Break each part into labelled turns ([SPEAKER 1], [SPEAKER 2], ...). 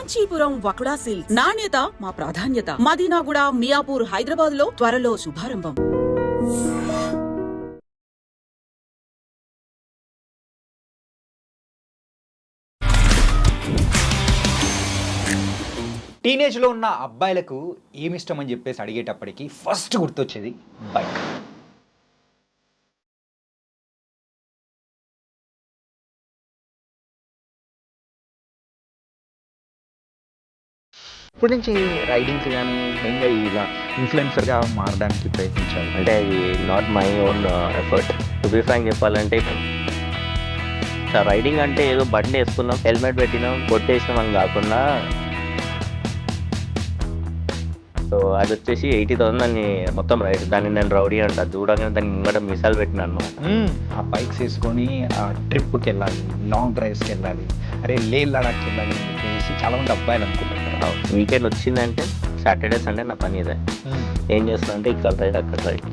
[SPEAKER 1] Kanchipuram వకుడా silks నాణ్యత మా ప్రాధాన్యత. మదీనాగూడ, మియాపూర్, హైదరాబాద్ లో త్వరలో శుభారంభం.
[SPEAKER 2] టీనేజ్లో ఉన్న అబ్బాయిలకు ఏమిష్టం అని చెప్పేసి అడిగేటప్పటికి ఫస్ట్ గుర్తొచ్చేది బైక్. ఇప్పటి నుంచి రైడింగ్స్ కానీ మెయిన్గా ఇలా ఇన్ఫ్లుయెన్సర్గా మారడానికి ప్రయత్నించాలి.
[SPEAKER 3] అంటే అది not my own effort. To be frank చెప్పాలంటే రైడింగ్ అంటే ఏదో బండి వేసుకున్నాం, హెల్మెట్ పెట్టినాం, కొట్టేసినాం అని కాకుండా సో అది వచ్చేసి 80,000 అని మొత్తం రైడ్. దాన్ని నేను రౌడీ అంట చూడగానే దాన్ని ముంగట మిసాలు పెట్టినాను.
[SPEAKER 2] ఆ బైక్స్ వేసుకొని ఆ ట్రిప్కి వెళ్ళాలి, లాంగ్ డ్రైవ్స్కి వెళ్ళాలి, అరే లే లడాఖ్కి వెళ్ళాలి అని చెప్పేసి చాలామంది అబ్బాయిలు అనుకుంటారు.
[SPEAKER 3] వీకెండ్ వచ్చిందంటే సాటర్డే సండే నా పని ఇదే. ఏం చేస్తున్నా అంటే ఇక్కడ రైడ్ అక్కడ రైడ్.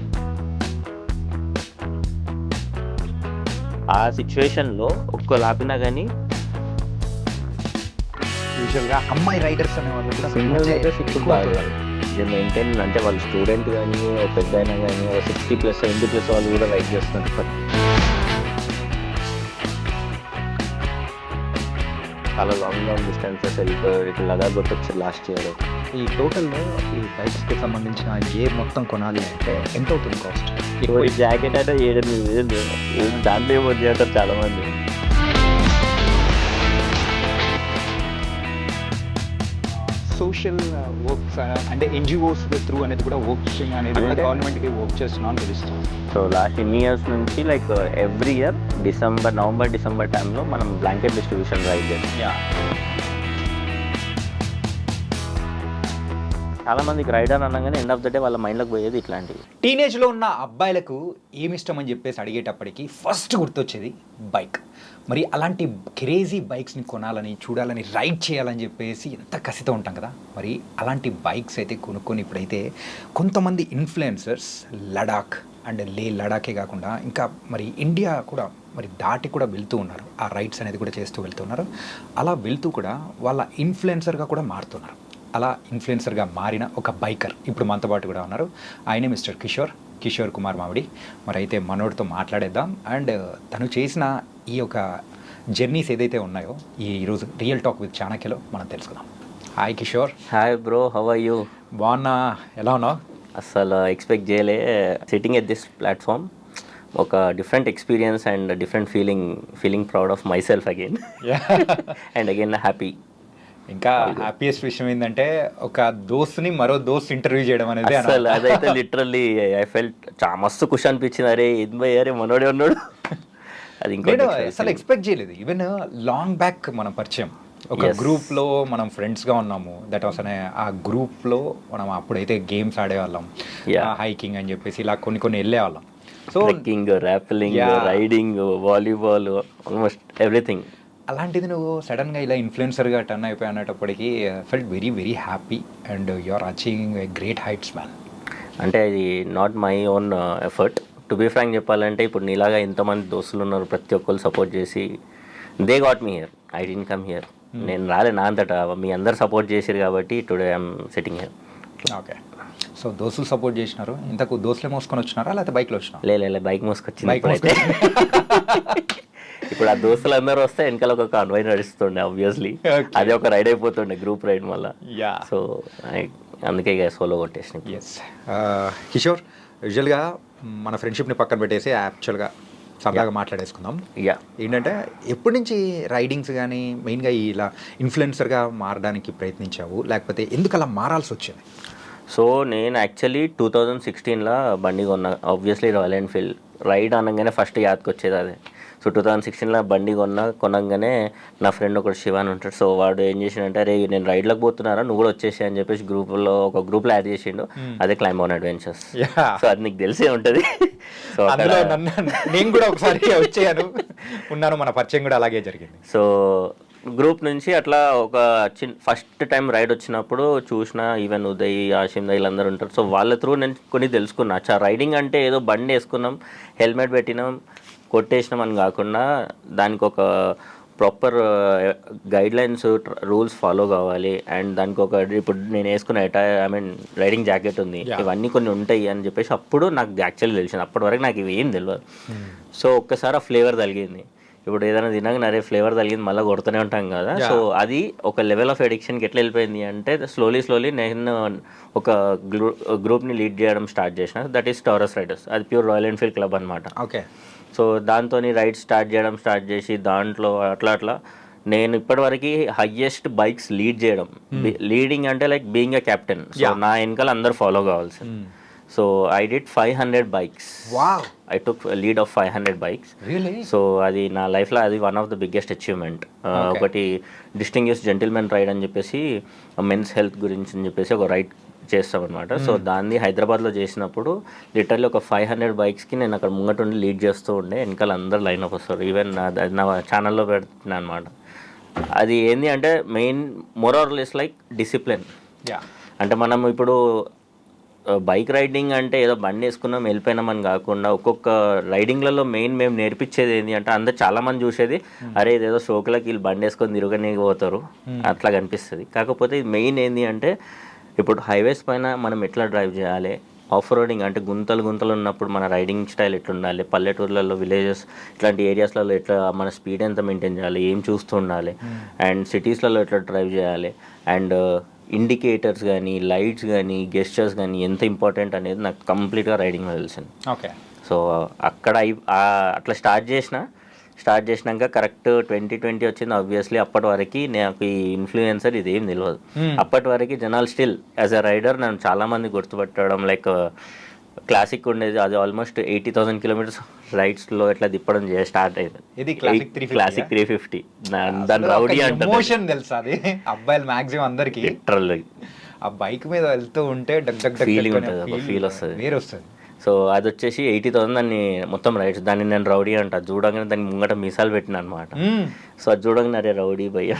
[SPEAKER 3] ఆ సిచ్యువేషన్లో ఒక్క లాపినా కానీ
[SPEAKER 2] యూజువల్గా అమ్మాయి రైడర్స్ అనే వాళ్ళు కూడా
[SPEAKER 3] మెయింటైన్ అంటే వాళ్ళు స్టూడెంట్ కానీ పెద్ద అయినా కానీ 60+, 70+ వాళ్ళు కూడా రైడ్ చేస్తున్నారు. చాలా లాంగ్ డిస్టెన్సెస్ ఇటు లదాఖ్ కొట్టొచ్చారు లాస్ట్ ఇయర్.
[SPEAKER 2] ఈ టోటల్లో ఈ బైక్స్కి సంబంధించిన గేర్ మొత్తం కొనాలి అంటే ఎంత అవుతుంది కాస్ట్?
[SPEAKER 3] ఈ జాకెట్ అంటే 7,000 దాంట్లో ఏమొచ్చి అంటారు చాలామంది.
[SPEAKER 2] సోషల్ వర్క్స్ అంటే ఎన్జిఓస్ త్రూ అనేది కూడా వర్క్ అనేది గవర్నమెంట్కి వర్క్ చేస్తున్నాను తెలుస్తుంది.
[SPEAKER 3] సో లాస్ట్ ఇన్ని ఇయర్స్ నుంచి like every year November December టైంలో మనం బ్లాంకెట్ డిస్ట్రిబ్యూషన్ రైడ్ చేస్తాం. చాలా మందికి రైడర్ అనగానే ఎండ్ ఆఫ్ ద డే వాళ్ళ మైండ్లోకి పోయేది ఇట్లాంటివి.
[SPEAKER 2] టీనేజ్లో ఉన్న అబ్బాయిలకు ఏమిష్టం అని చెప్పేసి అడిగేటప్పటికి ఫస్ట్ గుర్తొచ్చేది బైక్. మరి అలాంటి క్రేజీ బైక్స్ని కొనాలని, చూడాలని, రైడ్ చేయాలని చెప్పేసి ఎంత కసితో ఉంటాం కదా. మరి అలాంటి బైక్స్ అయితే కొనుక్కొని ఇప్పుడైతే కొంతమంది ఇన్ఫ్లుయెన్సర్స్ లడాక్ అండ్ లడాకే కాకుండా ఇంకా మరి ఇండియా కూడా మరి దాటి కూడా వెళ్తూ ఉన్నారు. ఆ రైడ్స్ అనేది కూడా చేస్తూ వెళ్తున్నారు. అలా వెళ్తూ కూడా వాళ్ళ ఇన్ఫ్లుయెన్సర్గా కూడా మారుతున్నారు. అలా ఇన్ఫ్లుయెన్సర్గా మారిన ఒక బైకర్ ఇప్పుడు మనతో పాటు కూడా ఉన్నారు. ఆయనే మిస్టర్ కిషోర్ కుమార్ మామిడి. మరి అయితే మనోడితో మాట్లాడేద్దాం. అండ్ తను చేసిన ఈ యొక్క జర్నీస్ ఏదైతే ఉన్నాయో ఈరోజు రియల్ టాక్ విత్ చాణక్యలో మనం తెలుసుకుందాం. Hi Kishore.
[SPEAKER 3] Hi bro, how are you?
[SPEAKER 2] బాగున్నా, ఎలా ఉన్నావు?
[SPEAKER 3] అసలు ఎక్స్పెక్ట్ చేయలే సిట్టింగ్ ఎట్ దిస్ ప్లాట్ఫామ్. ఒక different experience and different feeling proud of myself again and again happy.
[SPEAKER 2] ఇంకా హ్యాపీయెస్ట్ విషయం ఏంటంటే ఒక దోస్తుని మరో దోస్త్ ఇంటర్వ్యూ చేయడం అనేది.
[SPEAKER 3] అసలు అదైతే లిటరల్లీ ఐ ఫెల్ట్ చాలా మస్తు ఖుషి అనిపించింది. అరే ఇది అరే మనోడే ఉన్నాడు. అది ఇంకా
[SPEAKER 2] అసలు ఎక్స్పెక్ట్ చేయలేదు. ఈవెన్ లాంగ్ బ్యాక్ మనం పరిచయం ఒక గ్రూప్లో మనం ఫ్రెండ్స్గా ఉన్నాము. దట్ వాస్ ఆ గ్రూప్లో మనం అప్పుడైతే గేమ్స్ ఆడేవాళ్ళం, హైకింగ్ అని చెప్పేసి ఇలా కొన్ని వెళ్ళేవాళ్ళం.
[SPEAKER 3] So trekking, rappelling, riding, volleyball, almost everything.
[SPEAKER 2] అలాంటిది నువ్వు సడన్గా ఇలా ఇన్ఫ్లుయెన్సర్గా టర్న్ అయిపోయి అనేటప్పటికీ felt very very happy and you are achieving a great heights man.
[SPEAKER 3] అంటే అది not my own effort. To be frank చెప్పాలంటే ఇప్పుడు నీలాగా ఎంతమంది దోస్తులు ఉన్నారు, ప్రతి ఒక్కరు సపోర్ట్ చేసి they got me here. I didn't come here. నేను రాలే నా అంతటా, మీ అందరు సపోర్ట్ చేశారు కాబట్టి today I'm sitting here.
[SPEAKER 2] Okay, so దోస్తులు సపోర్ట్ చేసినారు. ఇంతకు దోస్తులే మోసుకొని వచ్చినారా లేకపోతే బైక్లో వచ్చినా?
[SPEAKER 3] లే బైక్ మోసుకొచ్చింది. ఇప్పుడు ఆ దోస్తులు అందరూ వస్తే వెనకాల ఒక కాన్వాయ్ నడుస్తుండే ఆబ్వియస్లీ. అది ఒక రైడ్ అయిపోతుండే, గ్రూప్ రైడ్ మళ్ళీ. సో అందుకే సోలో కొట్టేసిన.
[SPEAKER 2] ఎస్ కిషోర్, యూజువల్గా మన ఫ్రెండ్షిప్ని పక్కన పెట్టేసి యాక్చువల్గా సరదాగా మాట్లాడేసుకుందాం. ఏంటంటే ఎప్పటి నుంచి రైడింగ్స్ కానీ మెయిన్గా ఇలా ఇన్ఫ్లుయెన్సర్గా మారడానికి ప్రయత్నించావు, లేకపోతే ఎందుకు అలా మారాల్సి వచ్చింది?
[SPEAKER 3] సో నేను యాక్చువల్లీ 2016లో బండి కొన్నా. Obviously royal Enfield. రైడ్ అనగానే ఫస్ట్ యాద్కి వచ్చేది అదే. సో 2016లో బండి కొనగానే నా ఫ్రెండ్ ఒకటి శివ అని ఉంటాడు. సో వాడు ఏం చేసిండంటే, అరే నేను రైడ్లోకి పోతున్నారా, నువ్వు కూడా వచ్చేసి అని చెప్పేసి ఒక గ్రూప్లో యాడ్ చేసిండు. అదే క్లైంబ్ ఆన్ అడ్వెంచర్స్. సో అది నీకు తెలిసే ఉంటుంది. సో
[SPEAKER 2] నేను కూడా ఒకసారి వచ్చాను, ఉన్నాను, మన పరిచయం కూడా అలాగే జరిగింది.
[SPEAKER 3] సో గ్రూప్ నుంచి అట్లా ఒక ఫస్ట్ టైం రైడ్ వచ్చినప్పుడు చూసిన ఈవెన్ ఉదయ్, ఆషిమ్ వీళ్ళందరూ ఉంటారు. సో వాళ్ళ త్రూ నేను కొన్ని తెలుసుకున్నా. రైడింగ్ అంటే ఏదో బండి వేసుకున్నాం, హెల్మెట్ పెట్టినాం, కొట్టేసినాం అని కాకుండా దానికి ఒక proper guide lines rules follow కావాలి. అండ్ దానికి ఒక ఇప్పుడు నేను వేసుకున్న ఐ మీన్ రైడింగ్ జాకెట్ ఉంది, ఇవన్నీ కొన్ని ఉంటాయి అని చెప్పేసి అప్పుడు నాకు యాక్చువల్లీ తెలిసింది. అప్పటి వరకు నాకు ఇవి ఏం తెలియదు. సో ఒక్కసారి ఆ ఫ్లేవర్ తగిలింది. ఇప్పుడు ఏదైనా తినాక నరే ఫ్లేవర్ తగిలింది మళ్ళీ కొడుతూనే ఉంటాం కదా. సో అది ఒక లెవెల్ ఆఫ్ ఎడిక్షన్కి ఎట్లా వెళ్ళిపోయింది అంటే స్లోలీ నేను ఒక గ్రూప్ని లీడ్ చేయడం స్టార్ట్ చేసిన. That is Taurus riders. అది ప్యూర్ రాయల్ ఎన్ఫీల్డ్ క్లబ్ అనమాట.
[SPEAKER 2] ఓకే.
[SPEAKER 3] సో దాంతో రైడ్స్ స్టార్ట్ చేసి దాంట్లో అట్లా నేను ఇప్పటివరకు హయ్యెస్ట్ బైక్స్ లీడ్ చేయడం. లీడింగ్ అంటే like being a captain. So నా వెనకాల అందరు ఫాలో కావాల్సింది. So I did 500 bikes.
[SPEAKER 2] Wow.
[SPEAKER 3] I took a lead of 500 bikes.
[SPEAKER 2] Really?
[SPEAKER 3] So అది నా లైఫ్లో అది one of the biggest achievement. ఒకటి డిస్టింగ్విష్ జెంటిల్మెన్ రైడ్ అని చెప్పేసి మెన్స్ హెల్త్ గురించి అని చెప్పేసి ఒక రైడ్ చేస్తామన్నమాట. సో దాన్ని హైదరాబాద్లో చేసినప్పుడు లిటరల్లీ ఒక 500 bikesకి నేను అక్కడ ముంగటుండి లీడ్ చేస్తూ ఉండే. వెనకాల అందరు లైన్ అప్ వస్తారు. ఈవెన్ నా ఛానల్లో పెడుతున్నాను అనమాట. అది ఏంటి అంటే main more or less like discipline. అంటే మనం ఇప్పుడు బైక్ రైడింగ్ అంటే ఏదో బండి వేసుకున్నాం వెళ్ళిపోయినామని కాకుండా ఒక్కొక్క రైడింగ్లలో మెయిన్ మేము నేర్పించేది ఏంటి అంటే అందరు చాలామంది చూసేది అరే ఇదేదో షోకులకి వీళ్ళు బండి వేసుకొని తిరగనికి పోతారు అట్లా కనిపిస్తుంది. కాకపోతే మెయిన్ ఏంటి అంటే ఇప్పుడు హైవేస్ పైన మనం ఎట్లా డ్రైవ్ చేయాలి, ఆఫ్ రోడింగ్ అంటే గుంతలు ఉన్నప్పుడు మన రైడింగ్ స్టైల్ ఎట్లా ఉండాలి, పల్లెటూర్లలో విలేజెస్ ఇట్లాంటి ఏరియాస్లలో ఎట్లా మన స్పీడ్ ఎంత మెయింటైన్ చేయాలి, ఏం చూస్తూ ఉండాలి, అండ్ సిటీస్లలో ఎట్లా డ్రైవ్ చేయాలి, అండ్ ఇండికేటర్స్ కానీ లైట్స్ కానీ గెస్చర్స్ కానీ ఎంత ఇంపార్టెంట్ అనేది నాకు కంప్లీట్గా రైడింగ్లో తెలిసింది.
[SPEAKER 2] ఓకే.
[SPEAKER 3] సో అక్కడ అట్లా స్టార్ట్ చేసినాక కరెక్ట్ 2020 వచ్చింది. ఆబ్వియస్లీ అప్పటి వరకు నాకు ఈ ఇన్ఫ్లుయెన్సర్ ఇది ఏం తెలియదు. అప్పటి వరకు జనాలు స్టిల్ యాజ్ అ రైడర్ నన్ను చాలామంది గుర్తుపట్టడం లైక్ క్లాసిక్ ఉండేది. అది ఆల్మోస్ట్ 80,000 kilometers రైడ్స్లో ఎట్లా తిప్పడం స్టార్ట్ అయింది.
[SPEAKER 2] ఇది క్లాసిక్
[SPEAKER 3] 350. దాని రౌడీ అంటే
[SPEAKER 2] ఎమోషన్ తెలుసా అది అబ్బాయిలు మాక్సిమం అందరికి
[SPEAKER 3] లిటరల్లీ
[SPEAKER 2] ఆ బైక్ మీద వెళ్తూ ఉంటే
[SPEAKER 3] ఫీలింగ్ ఉంటుంది, ఒక ఫీల్ వస్తుంది,
[SPEAKER 2] వేరే వస్తుంది.
[SPEAKER 3] సో అది వచ్చేసి 80,000 దాన్ని మొత్తం రైడ్స్. దాన్ని నేను రౌడీ అంట చూడగానే దాన్ని ముంగట మీసాలు పెట్టిన అనమాట. సో అది చూడగానే అరే రౌడీ భయ్య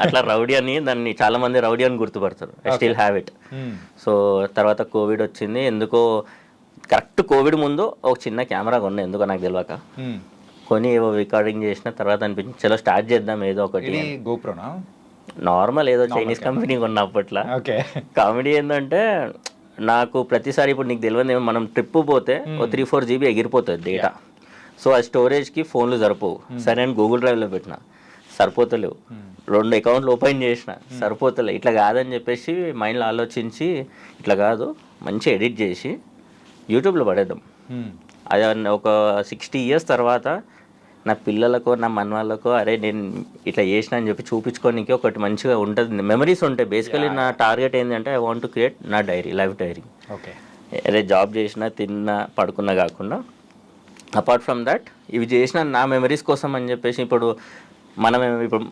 [SPEAKER 3] అట్లా రౌడీ అని దాన్ని చాలా మంది రౌడీ అని గుర్తుపడతారు. I still have it. So తర్వాత కోవిడ్ వచ్చింది. ఎందుకో కరెక్ట్ కోవిడ్ ముందు ఒక చిన్న కెమెరా కొన్నా, ఎందుకో నాకు తెలియక కొని ఏవో రికార్డింగ్ చేసిన తర్వాత అనిపించింది చలో స్టార్ట్ చేద్దాం ఏదో ఒకటి.
[SPEAKER 2] గోప్రోనా
[SPEAKER 3] నార్మల్ ఏదో చైనీస్ కంపెనీ కొన్న అప్పట్లో. కామెడీ ఏంటంటే నాకు ప్రతిసారి ఇప్పుడు నీకు తెలియదు మనం ట్రిప్ పోతే ఓ 3-4 GB ఎగిరిపోతుంది డేటా. సో ఆ స్టోరేజ్కి ఫోన్లు సరిపోవు. సరే నేను గూగుల్ డ్రైవ్లో పెట్టిన సరిపోతలేవు, 2 అకౌంట్లు ఓపెన్ చేసిన సరిపోతలేవు. ఇట్లా కాదని చెప్పేసి మైండ్లో ఆలోచించి ఇట్లా కాదు మంచి ఎడిట్ చేసి యూట్యూబ్లో పడేద్దాం. అది ఒక 60 years తర్వాత నా పిల్లలకో నా మనవాళ్ళకో అరే నేను ఇట్లా చేసిన అని చెప్పి చూపించుకోనికి ఒకటి మంచిగా ఉంటుంది, మెమరీస్ ఉంటాయి. బేసికలీ నా టార్గెట్ ఏంటంటే ఐ వాంట్ టు క్రియేట్ నా డైరీ, లైఫ్ డైరీ.
[SPEAKER 2] ఓకే.
[SPEAKER 3] అరే జాబ్ చేసినా తిన్నా పడుకున్నా కాకుండా అపార్ట్ ఫ్రమ్ దట్ ఇవి చేసిన నా మెమరీస్ కోసం అని చెప్పేసి ఇప్పుడు ఇప్పుడు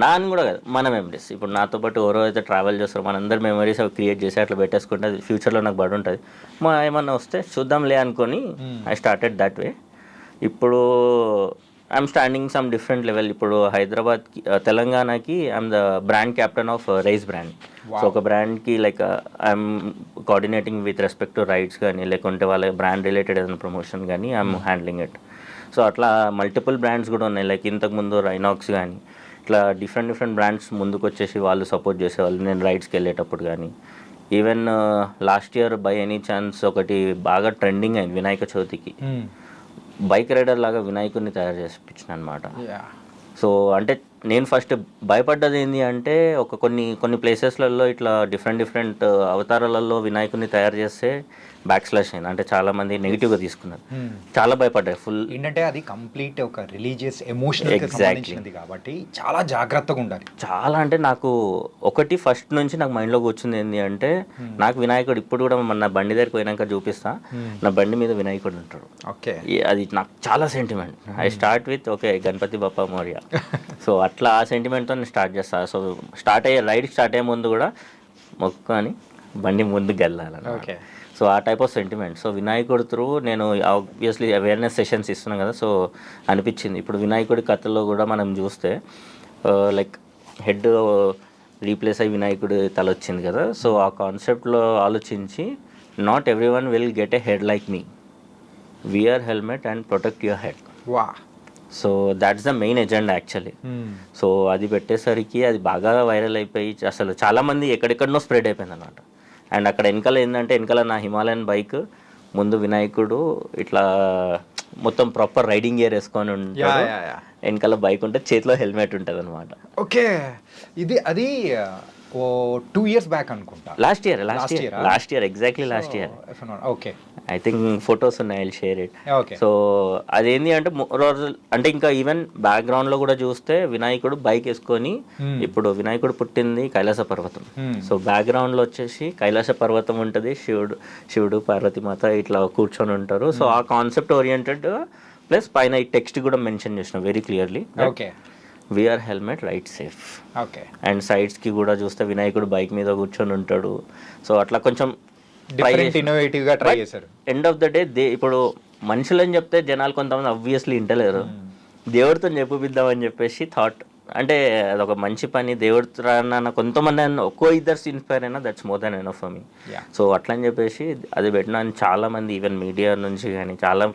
[SPEAKER 3] నాన్న కూడా కాదు మన మెమరీస్. ఇప్పుడు నాతో పాటు ఎవరో అయితే ట్రావెల్ చేస్తారో మనందరి మెమరీస్ అవి క్రియేట్ చేసి అట్లా పెట్టేసుకుంటే అది ఫ్యూచర్లో నాకు పడి ఉంటుంది. ఏమన్నా వస్తే చూద్దాంలే అనుకొని ఐ స్టార్టెడ్ దట్ వే. ఇప్పుడు I'm standing some different level. ఇప్పుడు హైదరాబాద్కి తెలంగాణకి I'm the brand captain of rice brand. So ఒక బ్రాండ్కి like I'm coordinating with respect to rides కానీ లేకుంటే వాళ్ళ బ్రాండ్ రిలేటెడ్ ఏదైనా ప్రమోషన్ కానీ ఐఎమ్ హ్యాండ్లింగ్ ఇట్. సో అట్లా మల్టిపుల్ బ్రాండ్స్ కూడా ఉన్నాయి. లైక్ ఇంతకుముందు రైనాక్స్ కానీ ఇట్లా డిఫరెంట్ బ్రాండ్స్ ముందుకు వచ్చేసి వాళ్ళు సపోర్ట్ చేసేవాళ్ళు నేను రైడ్స్కి వెళ్ళేటప్పుడు కానీ. Even last year by any chance ఒకటి బాగా ట్రెండింగ్ అయింది వినాయక చవితికి. బైక్ రైడర్ లాగా వినాయకుడిని తయారు చేసిపించిన అనమాట. సో అంటే నేను ఫస్ట్ భయపడ్డది ఏంటి అంటే ఒక కొన్ని ప్లేసెస్లలో ఇట్లా డిఫరెంట్ అవతారాలలో వినాయకుడిని తయారు చేస్తే బ్యాక్ స్లాష్ అయింది. అంటే చాలా మంది నెగిటివ్గా తీసుకున్నారు, చాలా భయపడ్డారు. ఫుల్ ఏంటంటే
[SPEAKER 2] అది కంప్లీట్ ఒక రిలీజియస్ ఎమోషనల్ సంబంధించింది కాబట్టి చాలా జాగ్రత్తగా ఉండాలి.
[SPEAKER 3] చాలా అంటే నాకు ఒకటి ఫస్ట్ నుంచి నాకు మైండ్లో కూర్చుంది ఏంటి అంటే నాకు వినాయకుడు ఇప్పుడు కూడా నా బండి దగ్గరికి పోయినాక చూపిస్తా, నా బండి మీద వినాయకుడు ఉంటాడు.
[SPEAKER 2] ఓకే.
[SPEAKER 3] అది నాకు చాలా sentiment. I start with okay Ganapati Bappa Morya. So అట్లా ఆ సెంటిమెంట్తో నేను స్టార్ట్ చేస్తాను. సో రైడ్ స్టార్ట్ అయ్యే ముందు కూడా మొక్కుని బండి ముందుకు వెళ్ళాలని.
[SPEAKER 2] ఓకే.
[SPEAKER 3] సో ఆ టైప్ ఆఫ్ సెంటిమెంట్. సో వినాయకుడు త్రూ నేను ఆబ్వియస్లీ అవేర్నెస్ సెషన్స్ ఇస్తున్నాను కదా. సో అనిపించింది ఇప్పుడు వినాయకుడి కథలో కూడా మనం చూస్తే లైక్ హెడ్ రీప్లేస్ అయ్యి వినాయకుడి తల వచ్చింది కదా. సో ఆ కాన్సెప్ట్లో ఆలోచించి not every one will get a head like me, wear helmet and protect your head.
[SPEAKER 2] వా.
[SPEAKER 3] So that's the main agenda actually. So అది పెట్టేసరికి అది బాగా వైరల్ అయిపోయి అసలు చాలామంది ఎక్కడెక్కడనో స్ప్రెడ్ అయిపోయింది అనమాట. అండ్ అక్కడ వెనకాల ఏంటంటే వెనకాల నా హిమాలయన్ బైక్, ముందు వినాయకుడు ఇట్లా మొత్తం ప్రాపర్ రైడింగ్ గేర్ వేసుకొని ఉంటాడు, వెనకాల బైక్ ఉంటే చేతిలో హెల్మెట్ ఉంటుంది అనమాట.
[SPEAKER 2] ఓకే, ఇది అది 2 years బ్యాక్ అనుకుంటా.
[SPEAKER 3] Last year exactly last year.
[SPEAKER 2] Okay,
[SPEAKER 3] I think photos ఉన్నాయి, I'll share it.
[SPEAKER 2] Okay.
[SPEAKER 3] So అదేంటి అంటే రోజులు అంటే ఇంకా ఈవెన్ బ్యాక్గ్రౌండ్లో కూడా చూస్తే వినాయకుడు బైక్ వేసుకొని, ఇప్పుడు వినాయకుడు పుట్టింది కైలాస పర్వతం. సో బ్యాక్గ్రౌండ్లో వచ్చేసి కైలాస పర్వతం ఉంటుంది, శివుడు పార్వతీమాత ఇట్లా కూర్చొని ఉంటారు. సో ఆ కాన్సెప్ట్ ఓరియంటెడ్ ప్లస్ పైన ఈ టెక్స్ట్ కూడా మెన్షన్ చేసిన very clearly,
[SPEAKER 2] okay,
[SPEAKER 3] wear helmet ride safe.
[SPEAKER 2] Okay.
[SPEAKER 3] And సైడ్స్కి కూడా చూస్తే వినాయకుడు బైక్ మీద కూర్చొని ఉంటాడు. సో అట్లా కొంచెం
[SPEAKER 2] డిఫరెంట్ ఇన్నోవేటివ్ గా ట్రై చేశారు.
[SPEAKER 3] ఎండ్ ఆఫ్ ద డే ఇప్పుడు మనుషులని చెప్తే జనాలు కొంతమంది అబ్వియస్లీ ఇంటలేరు, దేవుడితో చెప్పుపిద్దామని చెప్పేసి థాట్. అంటే అదొక మంచి పని, దేవుడితో రాన్న కొంతమంది ఒక్కో ఇద్దరు ఇన్స్పైర్ అయినా that's more than enough for me. So అట్లా అని చెప్పేసి అది పెట్టిన చాలామంది ఈవెన్ మీడియా నుంచి కానీ చాలా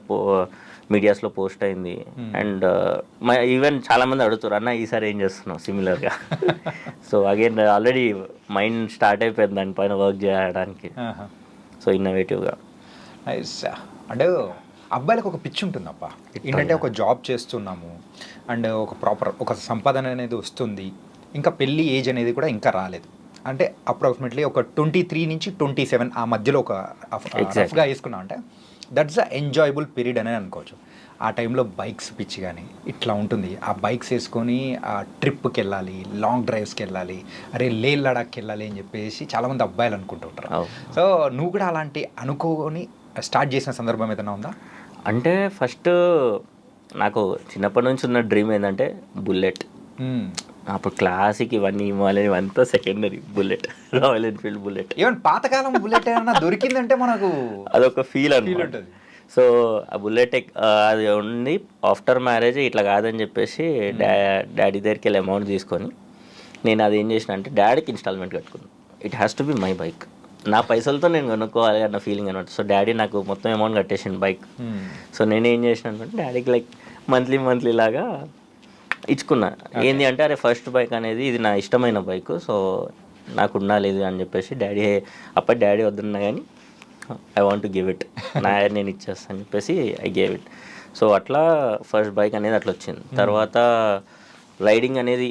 [SPEAKER 3] మీడియాస్లో పోస్ట్ అయింది. అండ్ ఈవెన్ చాలామంది అడుగుతారు, అన్న ఈసారి ఏం చేస్తున్నావు సిమిలర్గా. So again already mind start అయిపోయింది దానిపైన వర్క్ చేయడానికి. సో ఇన్నోవేటివ్గా
[SPEAKER 2] అంటే అబ్బాయిలకు ఒక పిచ్చి ఉంటుంది అబ్బా, ఏంటంటే ఒక జాబ్ చేస్తున్నాము అండ్ ఒక ప్రాపర్ ఒక సంపాదన అనేది వస్తుంది, ఇంకా పెళ్ళి ఏజ్ అనేది కూడా ఇంకా రాలేదు, అంటే అప్రాక్సిమేట్లీ ఒక 23 నుంచి 27 ఆ మధ్యలో ఒక రఫ్గా వేసుకున్నాం అంటే దట్స్ అ ఎంజాయబుల్ పీరియడ్ అని అనుకోవచ్చు. ఆ టైంలో బైక్స్ పిచ్చి కానీ ఇట్లా ఉంటుంది, ఆ బైక్స్ వేసుకొని ఆ ట్రిప్కి వెళ్ళాలి, లాంగ్ డ్రైవ్స్కి వెళ్ళాలి, అరే లే లడాక్కి వెళ్ళాలి అని చెప్పేసి చాలామంది అబ్బాయిలు అనుకుంటుంటారు. సో నువ్వు కూడా అలాంటి అనుకోని స్టార్ట్ చేసిన సందర్భం ఏదైనా ఉందా?
[SPEAKER 3] అంటే ఫస్ట్ నాకు చిన్నప్పటి నుంచి ఉన్న డ్రీమ్ ఏంటంటే బుల్లెట్. అప్పుడు క్లాసిక్ ఇవన్నీ ఇవ్వాలంతా secondary, bullet, Royal Enfield bullet.
[SPEAKER 2] Even పాతకాలం బుల్లెట్ ఏమన్నా దొరికిందంటే మనకు
[SPEAKER 3] అదొక ఫీల్
[SPEAKER 2] ఉంటుంది.
[SPEAKER 3] సో ఆ బుల్లెట్ అది ఉంది. ఆఫ్టర్ మ్యారేజ్ ఇట్లా కాదని చెప్పేసి డాడీ దగ్గరికి వెళ్ళి అమౌంట్ తీసుకొని నేను అది ఏం చేసిన అంటే డాడీకి ఇన్స్టాల్మెంట్ కట్టుకున్నాను. It has to be my bike, నా పైసలతో నేను కొనుక్కోవాలి అన్న ఫీలింగ్ అనమాట. సో డాడీ నాకు మొత్తం అమౌంట్ కట్టేసిండు బైక్. సో నేనేం చేసిన అనుకుంటే డాడీకి లైక్ మంత్లీ లాగా ఇచ్చుకున్నా. ఏంది అంటే అరే ఫస్ట్ బైక్ అనేది ఇది నా ఇష్టమైన బైక్, సో నాకు ఉండాలి ఇది అని చెప్పేసి డాడీ వద్దున్నా కానీ I want to give it, నేను ఇచ్చేస్తాను అని చెప్పేసి ఐ గేవ్ ఇట్. సో అట్లా ఫస్ట్ బైక్ అనేది అట్లా వచ్చింది. తర్వాత రైడింగ్ అనేది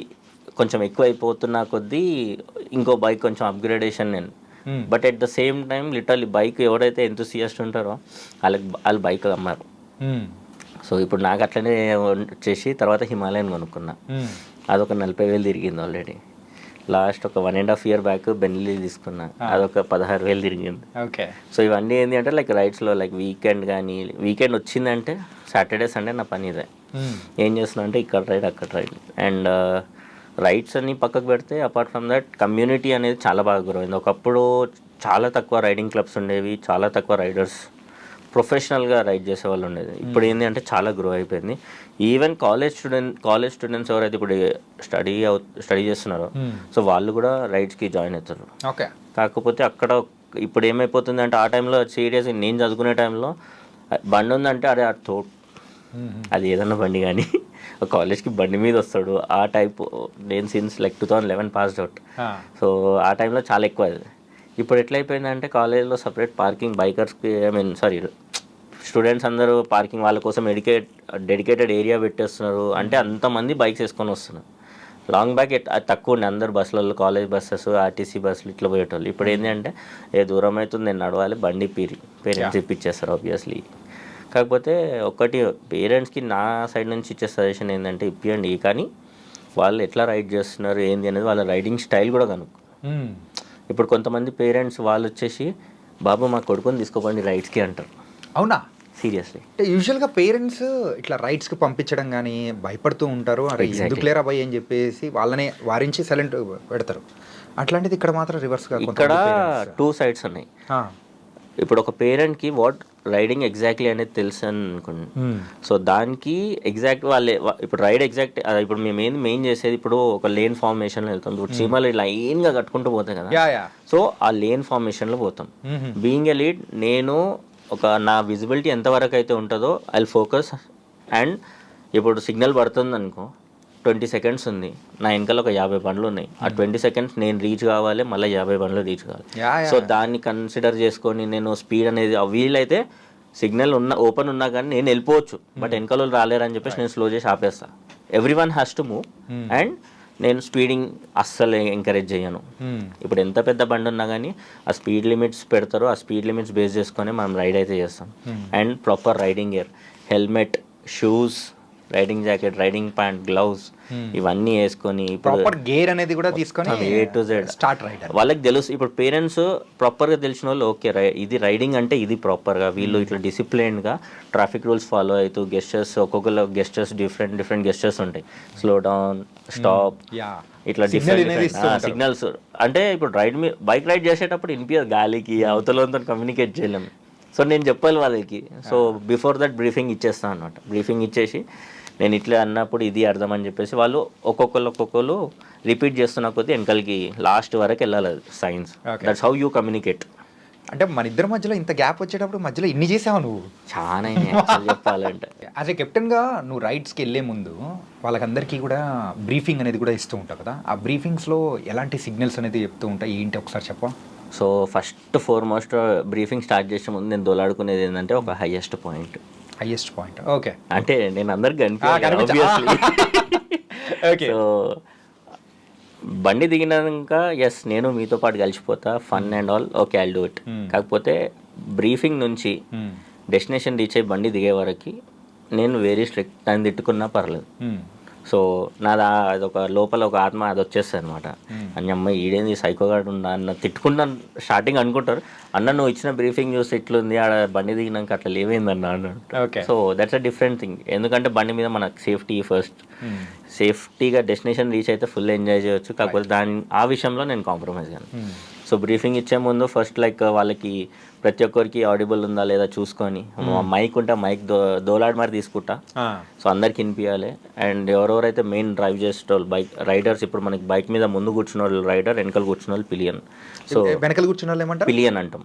[SPEAKER 3] కొంచెం ఎక్కువ అయిపోతున్న కొద్దీ ఇంకో బైక్ కొంచెం అప్గ్రేడేషన్ నేను. But at the same time literally bike ఎవరైతే ఎంతూసియాస్ట్ ఉంటారో వాళ్ళు బైక్ అమ్మారు. సో ఇప్పుడు నాకు అట్లనే వచ్చేసి తర్వాత హిమాలయన్ కొనుక్కున్నా, అదొక 40,000 తిరిగింది ఆల్రెడీ. లాస్ట్ ఒక 1.5 year బ్యాక్ బెండ్లీ తీసుకున్నా, అదొక 16,000 తిరిగింది.
[SPEAKER 2] ఓకే.
[SPEAKER 3] సో ఇవన్నీ ఏంటి అంటే లైక్ రైడ్స్లో లైక్ వీకెండ్ వచ్చిందంటే సాటర్డే సండే నా పని ఇదే. ఏం చేస్తున్నా అంటే ఇక్కడ రైడ్ అక్కడ రైడ్. అండ్ రైడ్స్ అన్ని పక్కకు పెడితే అపార్ట్ ఫ్రమ్ దట్ కమ్యూనిటీ అనేది చాలా బాగా గ్రో అయింది. ఒకప్పుడు చాలా తక్కువ రైడింగ్ క్లబ్స్ ఉండేవి, చాలా తక్కువ రైడర్స్ ప్రొఫెషనల్గా రైడ్ చేసే వాళ్ళు ఉండేది. ఇప్పుడు ఏంటి అంటే చాలా గ్రో అయిపోయింది. ఈవెన్ కాలేజ్ స్టూడెంట్స్ ఎవరైతే ఇప్పుడు స్టడీ చేస్తున్నారో సో వాళ్ళు కూడా రైడ్స్కి జాయిన్ అవుతారు.
[SPEAKER 2] ఓకే.
[SPEAKER 3] కాకపోతే అక్కడ ఇప్పుడు ఏమైపోతుంది అంటే ఆ టైంలో సీరియస్ నేను చదువుకునే టైంలో బండి ఉందంటే అరే అది ఏదన్నా బండి కానీ కాలేజ్కి బండి మీద వస్తాడు ఆ టైప్. నేను since like 2011 passed out. So ఆ టైంలో చాలా ఎక్కువ అది. ఇప్పుడు ఎట్లయిపోయిందంటే కాలేజ్లో సపరేట్ పార్కింగ్ బైకర్స్కి స్టూడెంట్స్ అందరూ పార్కింగ్ వాళ్ళ కోసం డెడికేటెడ్ ఏరియా పెట్టేస్తున్నారు. అంటే అంతమంది బైక్స్ వేసుకొని వస్తున్నారు. లాంగ్ బ్యాక్ తక్కువ ఉండే అందరు బస్సులలో, కాలేజ్ బస్సెస్, ఆర్టీసీ బస్సులు ఇట్లా పోయేటోళ్ళు. ఇప్పుడు ఏంటి అంటే దూరం అవుతుంది నేను నడవాలి, బండి పేరెంట్స్ ఇప్పించేస్తారు ఆబ్వియస్లీ. కాకపోతే ఒకటి పేరెంట్స్కి నా సైడ్ నుంచి ఇచ్చే సజెషన్ ఏంటంటే ఇప్పియండి, కానీ వాళ్ళు ఎట్లా రైడ్ చేస్తున్నారు ఏంది అనేది వాళ్ళ రైడింగ్ స్టైల్ కూడా కనుక్కో. ఇప్పుడు కొంతమంది పేరెంట్స్ వాళ్ళు వచ్చేసి బాబు మా కొడుకుని తీసుకోపోండి రైడ్స్కి అంటారు.
[SPEAKER 2] అవునా?
[SPEAKER 3] సీరియస్లీ.
[SPEAKER 2] అంటే యూజువల్గా పేరెంట్స్ ఇట్లా రైడ్స్కి పంపించడం కానీ భయపడుతూ ఉంటారు, అరే ఎందుకు లేరా భయ్ అని చెప్పేసి వాళ్ళనే వారించి సైలెంట్ పెడతారు. అట్లాంటిది ఇక్కడ మాత్రం రివర్స్గా
[SPEAKER 3] ఇక్కడ 2 sides ఉన్నాయి. ఇప్పుడు ఒక పేరెంట్కి వాట్ రైడింగ్ ఎగ్జాక్ట్లీ అనేది తెలుసు అని అనుకోండి. సో దానికి ఎగ్జాక్ట్ వాళ్ళే ఇప్పుడు రైడ్ ఎగ్జాక్ట్ ఇప్పుడు మేము మెయిన్ చేసేది ఇప్పుడు ఒక లేన్ ఫార్మేషన్లో వెళ్తాం. ఇప్పుడు చీమలు లైన్గా కట్టుకుంటూ పోతాయి కదా, సో ఆ లేన్ ఫార్మేషన్లో పోతాం. బీయింగ్ ఎ లీడ్ నేను నా విజిబిలిటీ ఎంతవరకు అయితే ఉంటుందో ఐ ఫోకస్ అండ్ ఇప్పుడు సిగ్నల్ పడుతుంది అనుకో, 20 seconds ఉంది, నా వెనకాల ఒక 50 బండ్లు ఉన్నాయి, ఆ 20 seconds నేను రీచ్ కావాలి, మళ్ళీ 50 బండ్లు రీచ్ కావాలి. సో దాన్ని కన్సిడర్ చేసుకొని నేను స్పీడ్ అనేది వీలైతే సిగ్నల్ ఓపెన్ ఉన్నా కానీ నేను వెళ్ళిపోవచ్చు, బట్ వెనకాల వాళ్ళు రాలేరని చెప్పేసి నేను స్లో చేసి ఆపేస్తాను. Every one has to move and నేను స్పీడింగ్ అస్సలు ఎంకరేజ్ చేయను. ఇప్పుడు ఎంత పెద్ద బండి ఉన్నా కానీ ఆ స్పీడ్ లిమిట్స్ పెడతారో ఆ స్పీడ్ లిమిట్స్ బేస్ చేసుకొని మనం రైడ్ అయితే చేస్తాం. And proper riding gear, helmet, shoes, riding jacket, riding pant, gloves ఇవన్నీ వేసుకొని
[SPEAKER 2] ప్రాపర్ గేర్ అనేది కూడా తీసుకొని
[SPEAKER 3] A to Z
[SPEAKER 2] start rider
[SPEAKER 3] వాళ్ళకి తెలుసు. ఇప్పుడు పేరెంట్స్ ప్రాపర్గా తెలిసిన వాళ్ళు ఓకే ఇది రైడింగ్ అంటే ఇది ప్రాపర్గా వీళ్ళు ఇట్లా డిసిప్లైన్గా ట్రాఫిక్ రూల్స్ ఫాలో అవుతూ గెస్టర్స్, ఒక్కొక్కరు గెస్టర్స్ డిఫరెంట్ గెస్టర్స్ ఉంటాయి, స్లో డౌన్, స్టాప్, ఇట్లా డిఫరెంట్ సిగ్నల్స్. అంటే ఇప్పుడు బైక్ రైడ్ చేసేటప్పుడు వినిపించదు, గాలికి అవతలంతో కమ్యూనికేట్ చేయలేము. సో నేను చెప్పాలి వాళ్ళకి. సో బిఫోర్ దట్ బ్రీఫింగ్ ఇచ్చేస్తాను అనమాట. బ్రీఫింగ్ ఇచ్చేసి నేను ఇట్లా అన్నప్పుడు ఇది అర్థం అని చెప్పేసి వాళ్ళు ఒక్కొక్కరు రిపీట్ చేస్తున్న కొద్దీ వెనకాలకి లాస్ట్ వరకు వెళ్ళాలి science. That's how you communicate.
[SPEAKER 2] అంటే మన ఇద్దరి మధ్యలో ఇంత గ్యాప్ వచ్చేటప్పుడు మధ్యలో ఇన్ని చేసావు నువ్వు.
[SPEAKER 3] చాలా చెప్పాలంటే
[SPEAKER 2] యాజ్ ఏ కెప్టెన్గా నువ్వు రైడ్స్కి వెళ్ళే ముందు వాళ్ళకందరికీ కూడా బ్రీఫింగ్ అనేది కూడా ఇస్తూ ఉంటావు కదా, ఆ బ్రీఫింగ్స్లో ఎలాంటి సిగ్నల్స్ అనేది చెప్తూ ఉంటాయి ఏంటి ఒకసారి చెప్పా.
[SPEAKER 3] So first foremost briefing start చేసే ముందు నేను దోలాడుకునేది ఏంటంటే ఒక హైయెస్ట్ పాయింట్.
[SPEAKER 2] ఓకే.
[SPEAKER 3] అంటే నేను అందరికి కనిపించాలి. సో బండి దిగినాక ఎస్ నేను మీతో పాటు కలిసిపోతా, fun and all, okay I'll do it. కాకపోతే బ్రీఫింగ్ నుంచి డెస్టినేషన్ రీచ్ అయ్యి బండి దిగే వరకు నేను వెరీ స్ట్రిక్ట్. దాన్ని తిట్టుకున్నా పర్లేదు. సో అది ఒక లోపల ఒక ఆత్మ అది వచ్చేస్తుంది అనమాట. అని అమ్మాయి ఈడేంది సైకోగాడు ఉన్నా అన్న తిట్టుకున్నా స్టార్టింగ్ అనుకుంటారు, అన్న నువ్వు ఇచ్చిన బ్రీఫింగ్ చూసి ఇట్లుంది, ఆడ బండి దిగినాక అట్లా లేవేందన్న అన్నట్టు. So that's a different thing. ఎందుకంటే బండి మీద మనకు సేఫ్టీ ఫస్ట్. సేఫ్టీగా డెస్టినేషన్ రీచ్ అయితే ఫుల్ ఎంజాయ్ చేయొచ్చు. కాకపోతే ఆ విషయంలో నేను కాంప్రమైజ్ కాను. సో బ్రీఫింగ్ ఇచ్చే ముందు ఫస్ట్ లైక్ వాళ్ళకి ప్రతి ఒక్కరికి ఆడిబుల్ ఉందా లేదా చూసుకొని, మైక్ ఉంటే మైక్ దోలాడి మరి తీసుకుంటా. సో అందరికి వినిపించాలి. అండ్ ఎవరెవరైతే మెయిన్ డ్రైవ్ చేసేటోళ్ళు బైక్ రైడర్స్, ఇప్పుడు మనకి బైక్ మీద ముందు కూర్చున్న వాళ్ళు రైడర్, వెనకాల కూర్చున్న వాళ్ళు పిలియన్. సో
[SPEAKER 2] వెనకాల కూర్చున్న వాళ్ళు ఏమంటారు?
[SPEAKER 3] పిలియన్ అంటాం,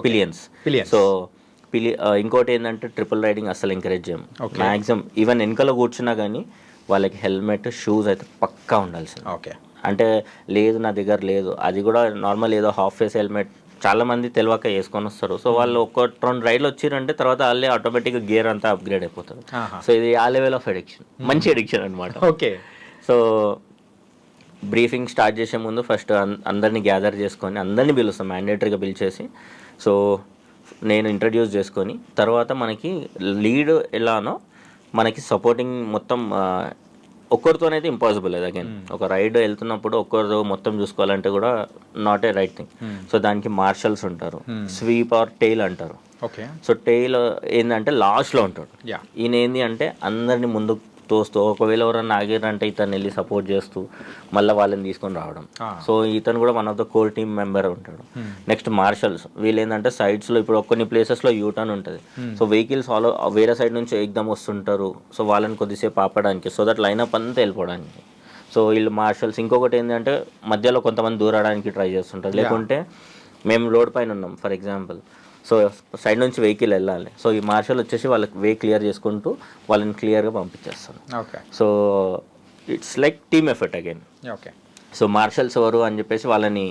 [SPEAKER 3] పిలియన్స్. సో ఇంకోటి ఏంటంటే ట్రిపుల్ రైడింగ్ అస్సలు ఎంకరేజ్ చేయం మ్యాక్సిమం. ఈవెన్ వెనకాల కూర్చున్నా కానీ వాళ్ళకి హెల్మెట్, షూస్ అయితే పక్కా ఉండాల్సింది.
[SPEAKER 2] ఓకే.
[SPEAKER 3] అంటే లేదు నా దగ్గర లేదు, అది కూడా నార్మల్ ఏదో హాఫ్ ఫేస్ హెల్మెట్ చాలా మంది తెలియక వేసుకొని వస్తారు. సో వాళ్ళు ఒక 2 రైడ్లు వచ్చిరంటే తర్వాత వాళ్ళే ఆటోమేటిక్గా గేర్ అంతా అప్గ్రేడ్ అయిపోతారు. సో ఇది ఆ లెవెల్ ఆఫ్ ఎడిక్షన్, మంచి ఎడిక్షన్ అనమాట.
[SPEAKER 2] ఓకే.
[SPEAKER 3] సో బ్రీఫింగ్ స్టార్ట్ చేసే ముందు ఫస్ట్ అందరినీ గ్యాదర్ చేసుకొని అందరినీ పిలుస్తాం, మ్యాండేటరీగా పిలిచేసి. సో నేను ఇంట్రడ్యూస్ చేసుకొని తర్వాత మనకి లీడ్ ఎలానో మనకి సపోర్టింగ్ మొత్తం ఒక్కరితోనైతే ఇంపాసిబుల్. అది అగైన్ ఒక రైడ్ వెళ్తున్నప్పుడు ఒక్కరితో మొత్తం చూసుకోవాలంటే కూడా not a right thing. So దానికి మార్షల్స్ ఉంటారు, స్వీప్ ఆర్ టెయిల్ అంటారు.
[SPEAKER 2] ఓకే.
[SPEAKER 3] సో టెయిల్ ఏంటంటే లాస్ట్లో ఉంటాడు. ఈయన ఏంది అంటే అందరినీ ముందు తోస్తూ, ఒకవేళ ఎవరైనా ఆగారంటే ఇతను వెళ్ళి సపోర్ట్ చేస్తూ మళ్ళీ వాళ్ళని తీసుకొని రావడం. సో ఇతను కూడా one of the core team member ఉంటాడు. నెక్స్ట్ మార్షల్స్, వీళ్ళు ఏంటంటే సైడ్స్లో ఇప్పుడు కొన్ని ప్లేసెస్లో యూటర్న్ ఉంటుంది. సో వెహికల్స్ వేరే సైడ్ నుంచి ఎగ్దమ్ వస్తుంటారు. సో వాళ్ళని కొద్దిసేపు ఆపడానికి, సో దట్ లైనప్ అంతా వెళ్ళిపోవడానికి. సో వీళ్ళు మార్షల్స్. ఇంకొకటి ఏంటంటే మధ్యలో కొంతమంది దూరడానికి ట్రై చేస్తుంటారు. లేకుంటే మేము రోడ్ పైన ఉన్నాం ఫర్ ఎగ్జాంపుల్, సో సైడ్ నుంచి వెహికల్ వెళ్ళాలి. సో ఈ మార్షల్ వచ్చేసి వాళ్ళకి వే క్లియర్ చేసుకుంటూ వాళ్ళని క్లియర్గా పంపించేస్తాను.
[SPEAKER 2] Okay.
[SPEAKER 3] So it's like team effort again.
[SPEAKER 2] Okay.
[SPEAKER 3] So marshals ఎవరు అని చెప్పేసి వాళ్ళని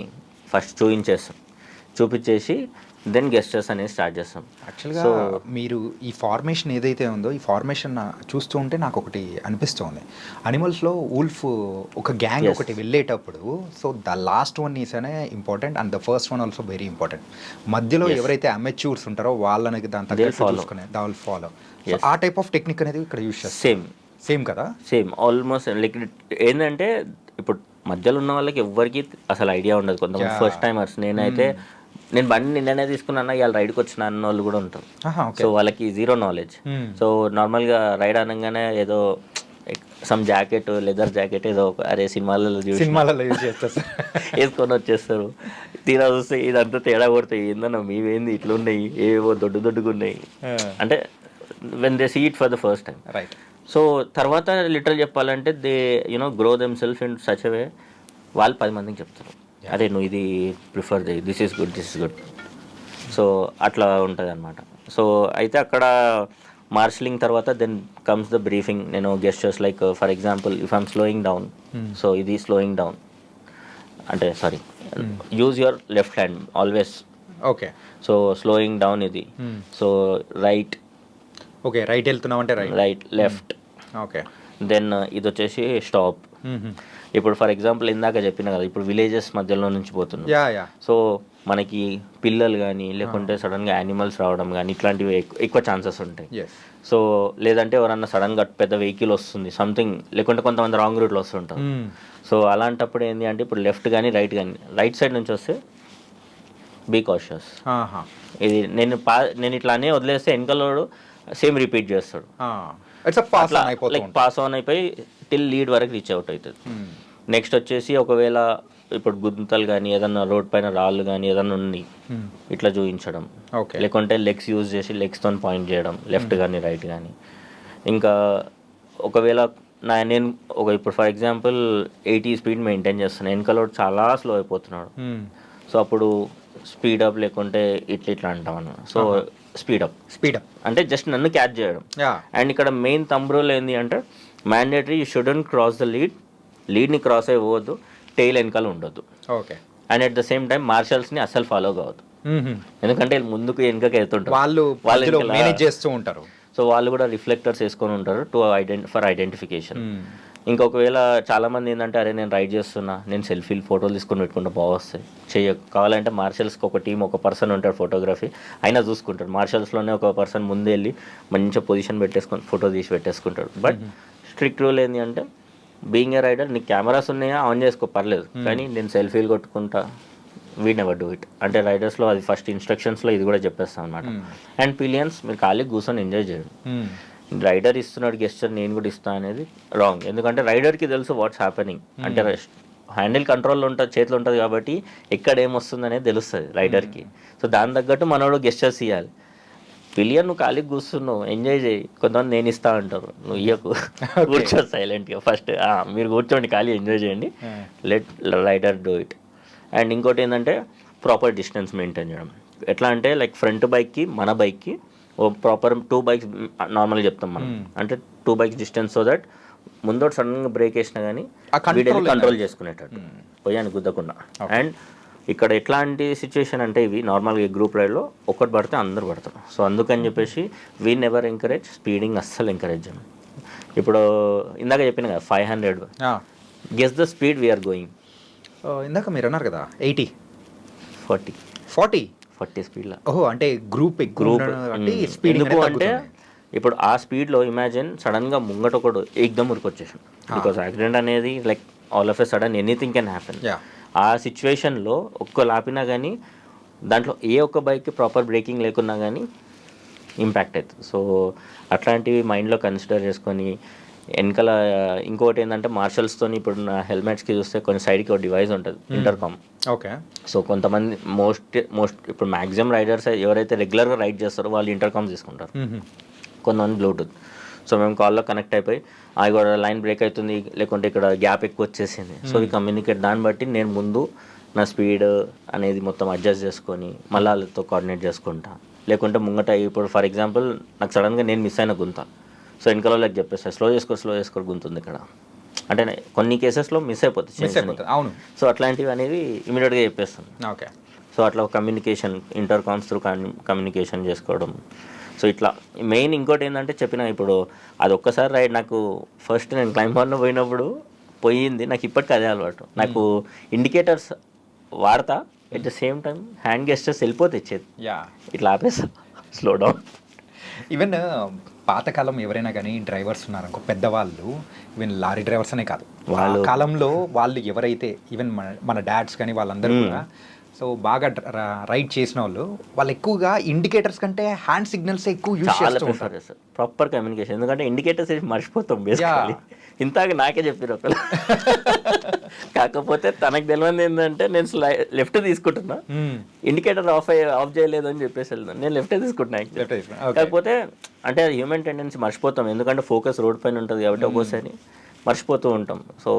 [SPEAKER 3] ఫస్ట్ చూపించేసి దెన్ గెస్టర్స్ అనేది స్టార్ట్ చేస్తాం.
[SPEAKER 2] యాక్చువల్గా మీరు ఈ ఫార్మేషన్ ఏదైతే ఉందో, ఈ ఫార్మేషన్ చూస్తూ ఉంటే నాకు ఒకటి అనిపిస్తుంది. అనిమల్స్లో వుల్ఫ్ ఒక గ్యాంగ్ ఒకటి వెళ్ళేటప్పుడు, so the last one is అనే important and the first one also very important. మధ్యలో ఎవరైతే అమెచ్యూర్స్ ఉంటారో వాళ్ళని దాని తగ్గట్టు చూసుకునే దా విల్ ఫాలో. ఆ టైప్ ఆఫ్ టెక్నిక్ అనేది ఇక్కడ యూస్ చేస్తాం. సేమ్ కదా? Same
[SPEAKER 3] almost. లైక్ ఏంటంటే ఇప్పుడు మధ్యలో ఉన్న వాళ్ళకి ఎవ్వరికి అసలు ఐడియా ఉండదు. కొంతమంది ఫస్ట్ టైమర్స్, నేను బండి నిన్ననే తీసుకున్నా ఇవాళ రైడ్కి వచ్చిన అన్న వాళ్ళు కూడా ఉంటారు. సో వాళ్ళకి జీరో నాలెడ్జ్. సో నార్మల్గా రైడ్ అనగానే ఏదో సమ్ జాకెట్, లెదర్ జాకెట్ ఏదో అరే సినిమాలలో వేసుకొని వచ్చేస్తారు. తీరా చూస్తే ఇదంతా తేడా కొడతాయి. ఏందన్నా మీవేంది ఇట్లా ఉన్నాయి, ఏవో దొడ్డుగా ఉన్నాయి అంటే when they see it for the first time.
[SPEAKER 2] Right.
[SPEAKER 3] So తర్వాత లిటరల్ చెప్పాలంటే they grow them self in such a way, వాళ్ళు 10 మందికి చెప్తారు అరే నువ్వు ఇది ప్రిఫర్ చేయి, దిస్ ఈస్ గుడ్. సో అట్లా ఉంటుంది అనమాట. సో అయితే అక్కడ మార్షలింగ్ తర్వాత దెన్ కమ్స్ ద బ్రీఫింగ్. నేను gestures like for example if I'm slowing down, so ఇది స్లోయింగ్ డౌన్ అంటే sorry use your left hand always.
[SPEAKER 2] Okay.
[SPEAKER 3] So slowing down ఇది. సో రైట్,
[SPEAKER 2] ఓకే, రైట్ వెళ్తున్నాం అంటే
[SPEAKER 3] right left.
[SPEAKER 2] Okay.
[SPEAKER 3] Then ఇది వచ్చేసి stop. ఇప్పుడు for example ఇందాక చెప్పిన కదా, ఇప్పుడు విలేజెస్ మధ్యలో నుంచి పోతున్నాం. సో మనకి పిల్లలు కానీ లేకుంటే సడన్గా యానిమల్స్ రావడం కానీ ఇట్లాంటివి ఎక్కువ ఛాన్సెస్ ఉంటాయి. సో లేదంటే ఎవరన్నా సడన్గా పెద్ద వెహికల్ వస్తుంది సంథింగ్, లేకుంటే కొంతమంది రాంగ్ రూట్లో వస్తుంటారు. సో అలాంటప్పుడు ఏంటి అంటే ఇప్పుడు లెఫ్ట్ కానీ రైట్ సైడ్ నుంచి వస్తే బీ కాషియస్. ఇది నేను ఇట్లానే వదిలేస్తే వెనకలోడు సేమ్ రిపీట్ చేస్తాడు, లైక్ పాస్ ఆన్ అయిపోయి టిల్ లీడ్ వరకు రీచ్ అవుట్ అవుతుంది. నెక్స్ట్ వచ్చేసి ఒకవేళ ఇప్పుడు గుంతలు కానీ ఏదన్నా రోడ్ పైన రాళ్ళు కానీ ఏదన్నా ఉంది ఇట్లా చూపించడం, లేకుంటే లెగ్స్ యూజ్ చేసి లెగ్స్తో పాయింట్ చేయడం లెఫ్ట్ కానీ రైట్ కానీ. ఇంకా ఒకవేళ నేను ఇప్పుడు ఫర్ ఎగ్జాంపుల్ 80 స్పీడ్ మెయింటైన్ చేస్తున్నాను, వెనకలోడు చాలా స్లో అయిపోతున్నాడు. సో అప్పుడు స్పీడప్ లేకుంటే ఇట్లా అంటాం అన్నమాట. సో స్పీడప్ అంటే జస్ట్ నన్ను క్యాచ్ చేయడం. అండ్ ఇక్కడ మెయిన్ థంబ్ రూల్ ఏంటి అంటే mandatory you shouldn't cross the లీడ్ని క్రాస్ అయిపోవద్దు, టెయిల్ వెనకాల ఉండొద్దు.
[SPEAKER 2] Okay.
[SPEAKER 3] And at the same time మార్షల్స్ని అస్సలు ఫాలో కావద్దు, ఎందుకంటే ముందుకు వెనుకకి వెళ్తుంటారు,
[SPEAKER 2] వాళ్ళు మేనేజ్ చేస్తూ ఉంటారు.
[SPEAKER 3] సో వాళ్ళు కూడా రిఫ్లెక్టర్స్ వేసుకొని ఉంటారు ఫర్ ఐడెంటిఫికేషన్. ఇంకొకవేళ చాలామంది ఏంటంటే అరే నేను రైడ్ చేస్తున్నా, నేను సెల్ఫీలు ఫోటోలు తీసుకొని పెట్టుకుంటే బాగొస్తాయి, కావాలంటే మార్షల్స్కి ఒక టీం ఒక పర్సన్ ఉంటాడు ఫోటోగ్రఫీ, అయినా చూసుకుంటాడు. మార్షల్స్లోనే ఒక పర్సన్ ముందే వెళ్ళి మంచిగా పొజిషన్ పెట్టేసుకొని ఫోటో తీసి పెట్టేసుకుంటాడు. బట్ స్ట్రిక్ట్ రూల్ ఏంటి అంటే బీయింగ్ ఏ రైడర్ నీకు కెమెరాస్ ఉన్నాయా ఆన్ చేసుకో పర్లేదు, కానీ నేను సెల్ఫీలు కొట్టుకుంటా వీ నెవర్ డూ ఇట్ అంటే రైడర్స్లో అది ఫస్ట్ ఇన్స్ట్రక్షన్స్లో ఇది కూడా చెప్పేస్తాం అనమాట. అండ్ పిలియన్స్ మీరు ఖాళీ కూర్చొని ఎంజాయ్ చేయండి. రైడర్ ఇస్తున్నాడు గెస్చర్ నేను కూడా ఇస్తాను అనేది రాంగ్, ఎందుకంటే రైడర్కి తెలుసు వాట్స్ హ్యాపెనింగ్. అంటే హ్యాండిల్ కంట్రోల్లో ఉంటుంది, చేతిలో ఉంటుంది కాబట్టి ఎక్కడ ఏమొస్తుంది అనేది తెలుస్తుంది రైడర్కి. సో దాని తగ్గట్టు మనోడు గెస్చర్స్ ఇవ్వాలి. పిలియన్ నువ్వు ఖాళీ కూర్చున్నావు ఎంజాయ్ చేయి, కొంతమంది నేను ఇస్తా అంటారు, నువ్వు ఇయ్యకు, కూర్చో సైలెంట్గా ఫస్ట్ మీరు కూర్చోండి ఖాళీ ఎంజాయ్ చేయండి, let rider do it. And ఇంకోటి ఏంటంటే ప్రాపర్ డిస్టెన్స్ మెయింటైన్ చేయడం. ఎట్లా అంటే లైక్ ఫ్రంట్ బైక్కి మన బైక్కి ఓ ప్రాపర్ 2 బైక్స్ నార్మల్గా చెప్తాం మనం, అంటే 2 బైక్స్ డిస్టెన్స్, సో దట్ ముందు సడన్గా బ్రేక్ వేసినా కానీ వీడియోని కంట్రోల్ చేసుకునేటట్టు పోయాను గుద్దకుండా. అండ్ ఇక్కడ ఎట్లాంటి సిచ్యువేషన్ అంటే ఇవి నార్మల్గా గ్రూప్ రైడ్లో ఒకటి పడితే అందరు పడతారు. సో అందుకని చెప్పేసి వీ నెవర్ ఎంకరేజ్ స్పీడింగ్, అస్సలు ఎంకరేజ్ చేయను. ఇప్పుడు ఇందాక చెప్పిన కదా 500 guess the speed we're going.
[SPEAKER 2] ఇందాక మీరు అన్నారు కదా 80
[SPEAKER 3] 40 స్పీడ్లో.
[SPEAKER 2] ఓహో, అంటే గ్రూప్
[SPEAKER 3] ఎందుకు అంటే ఇప్పుడు ఆ స్పీడ్లో ఇమాజిన్ సడన్గా ముంగట ఒకడు ఏకదమ్ ఉరికొచ్చేసాడు, బికాస్ యాక్సిడెంట్ అనేది like all of a sudden anything can happen. ఆ సిచ్యువేషన్లో ఒక్క లాపినా కానీ దాంట్లో ఏ ఒక్క బైక్కి ప్రాపర్ బ్రేకింగ్ లేకున్నా కానీ ఇంపాక్ట్ అవుతుంది. సో అట్లాంటివి మైండ్లో కన్సిడర్ చేసుకొని వెనకాల ఇంకోటి ఏంటంటే మార్షల్స్తో ఇప్పుడు నా హెల్మెట్స్కి చూస్తే కొన్ని సైడ్కి ఒక డివైస్ ఉంటుంది ఇంటర్కామ్.
[SPEAKER 2] ఓకే.
[SPEAKER 3] సో కొంతమంది మోస్ట్ ఇప్పుడు మ్యాక్సిమం రైడర్స్ ఎవరైతే రెగ్యులర్గా రైడ్ చేస్తారో వాళ్ళు ఇంటర్కామ్ తీసుకుంటారు, కొంతమంది బ్లూటూత్. సో మేము కాల్లో కనెక్ట్ అయిపోయి కూడా లైన్ బ్రేక్ అవుతుంది లేకుంటే ఇక్కడ గ్యాప్ ఎక్కువ వచ్చేసింది, సో ఈ కమ్యూనికేట్ దాన్ని బట్టి నేను ముందు నా స్పీడ్ అనేది మొత్తం అడ్జస్ట్ చేసుకొని మళ్ళీ వాళ్ళతో కోఆర్డినేట్ చేసుకుంటా. లేకుంటే ముంగట ఇప్పుడు ఫర్ ఎగ్జాంపుల్ నాకు సడన్గా నేను మిస్ అయిన గుంత, సో వెనకాల వాళ్ళకి చెప్పేస్తా స్లో చేసుకో గుంతుంది ఇక్కడ అంటే కొన్ని కేసెస్లో మిస్ అయిపోతుంది.
[SPEAKER 2] అవును.
[SPEAKER 3] సో అట్లాంటివి అనేది ఇమీడియట్గా చెప్పేస్తాను.
[SPEAKER 2] ఓకే.
[SPEAKER 3] సో అట్లా కమ్యూనికేషన్ ఇంటర్కామ్స్ త్రూ కమ్యూనికేషన్ చేసుకోవడం. సో ఇట్లా మెయిన్ ఇంకోటి ఏంటంటే చెప్పిన ఇప్పుడు అది ఒక్కసారి రైడ్ నాకు ఫస్ట్ నేను క్లైంబర్లో పోయినప్పుడు పోయింది, నాకు ఇప్పటికీ అదే అలవాటు. నాకు ఇండికేటర్స్ వాడతా, at the same time hand gestures వెళ్ళిపోతే ఇచ్చేది ఇట్లా ఆపేస్తా స్లో డౌన్.
[SPEAKER 2] ఈవెన్ పాతకాలం ఎవరైనా కానీ డ్రైవర్స్ ఉన్నారనుకో పెద్దవాళ్ళు, ఈవెన్ లారీ డ్రైవర్స్ అనే కాదు వాళ్ళ కాలంలో వాళ్ళు ఎవరైతే ఈవెన్ మన డాడ్స్ కానీ వాళ్ళందరూ కూడా సో బాగా రైడ్ చేసిన వాళ్ళు ఎక్కువగా ఇండికేటర్స్ కంటే హ్యాండ్ సిగ్నల్స్ ఎక్కువ యూజ్ చేస్తూ ఉంటారు.
[SPEAKER 3] ప్రాపర్ కమ్యూనికేషన్, ఎందుకంటే ఇండికేటర్స్ మర్చిపోతాం బేసికల్లీ. ఇంతగా నాకే చెప్పారు ఒకళ్ళు, కాకపోతే తనకు తెలియదు ఏంటంటే నేను లెఫ్ట్ తీసుకుంటున్నా, ఇండికేటర్ ఆఫ్ చేయలేదు అని చెప్పేసి వెళ్తాను, నేను లెఫ్టే తీసుకుంటున్నా. కాకపోతే అంటే హ్యూమన్ టెండెన్సీ మర్చిపోతాం, ఎందుకంటే ఫోకస్ రోడ్ పైన ఉంటుంది కాబట్టి ఒక్కోసారి మర్చిపోతూ ఉంటాం. సో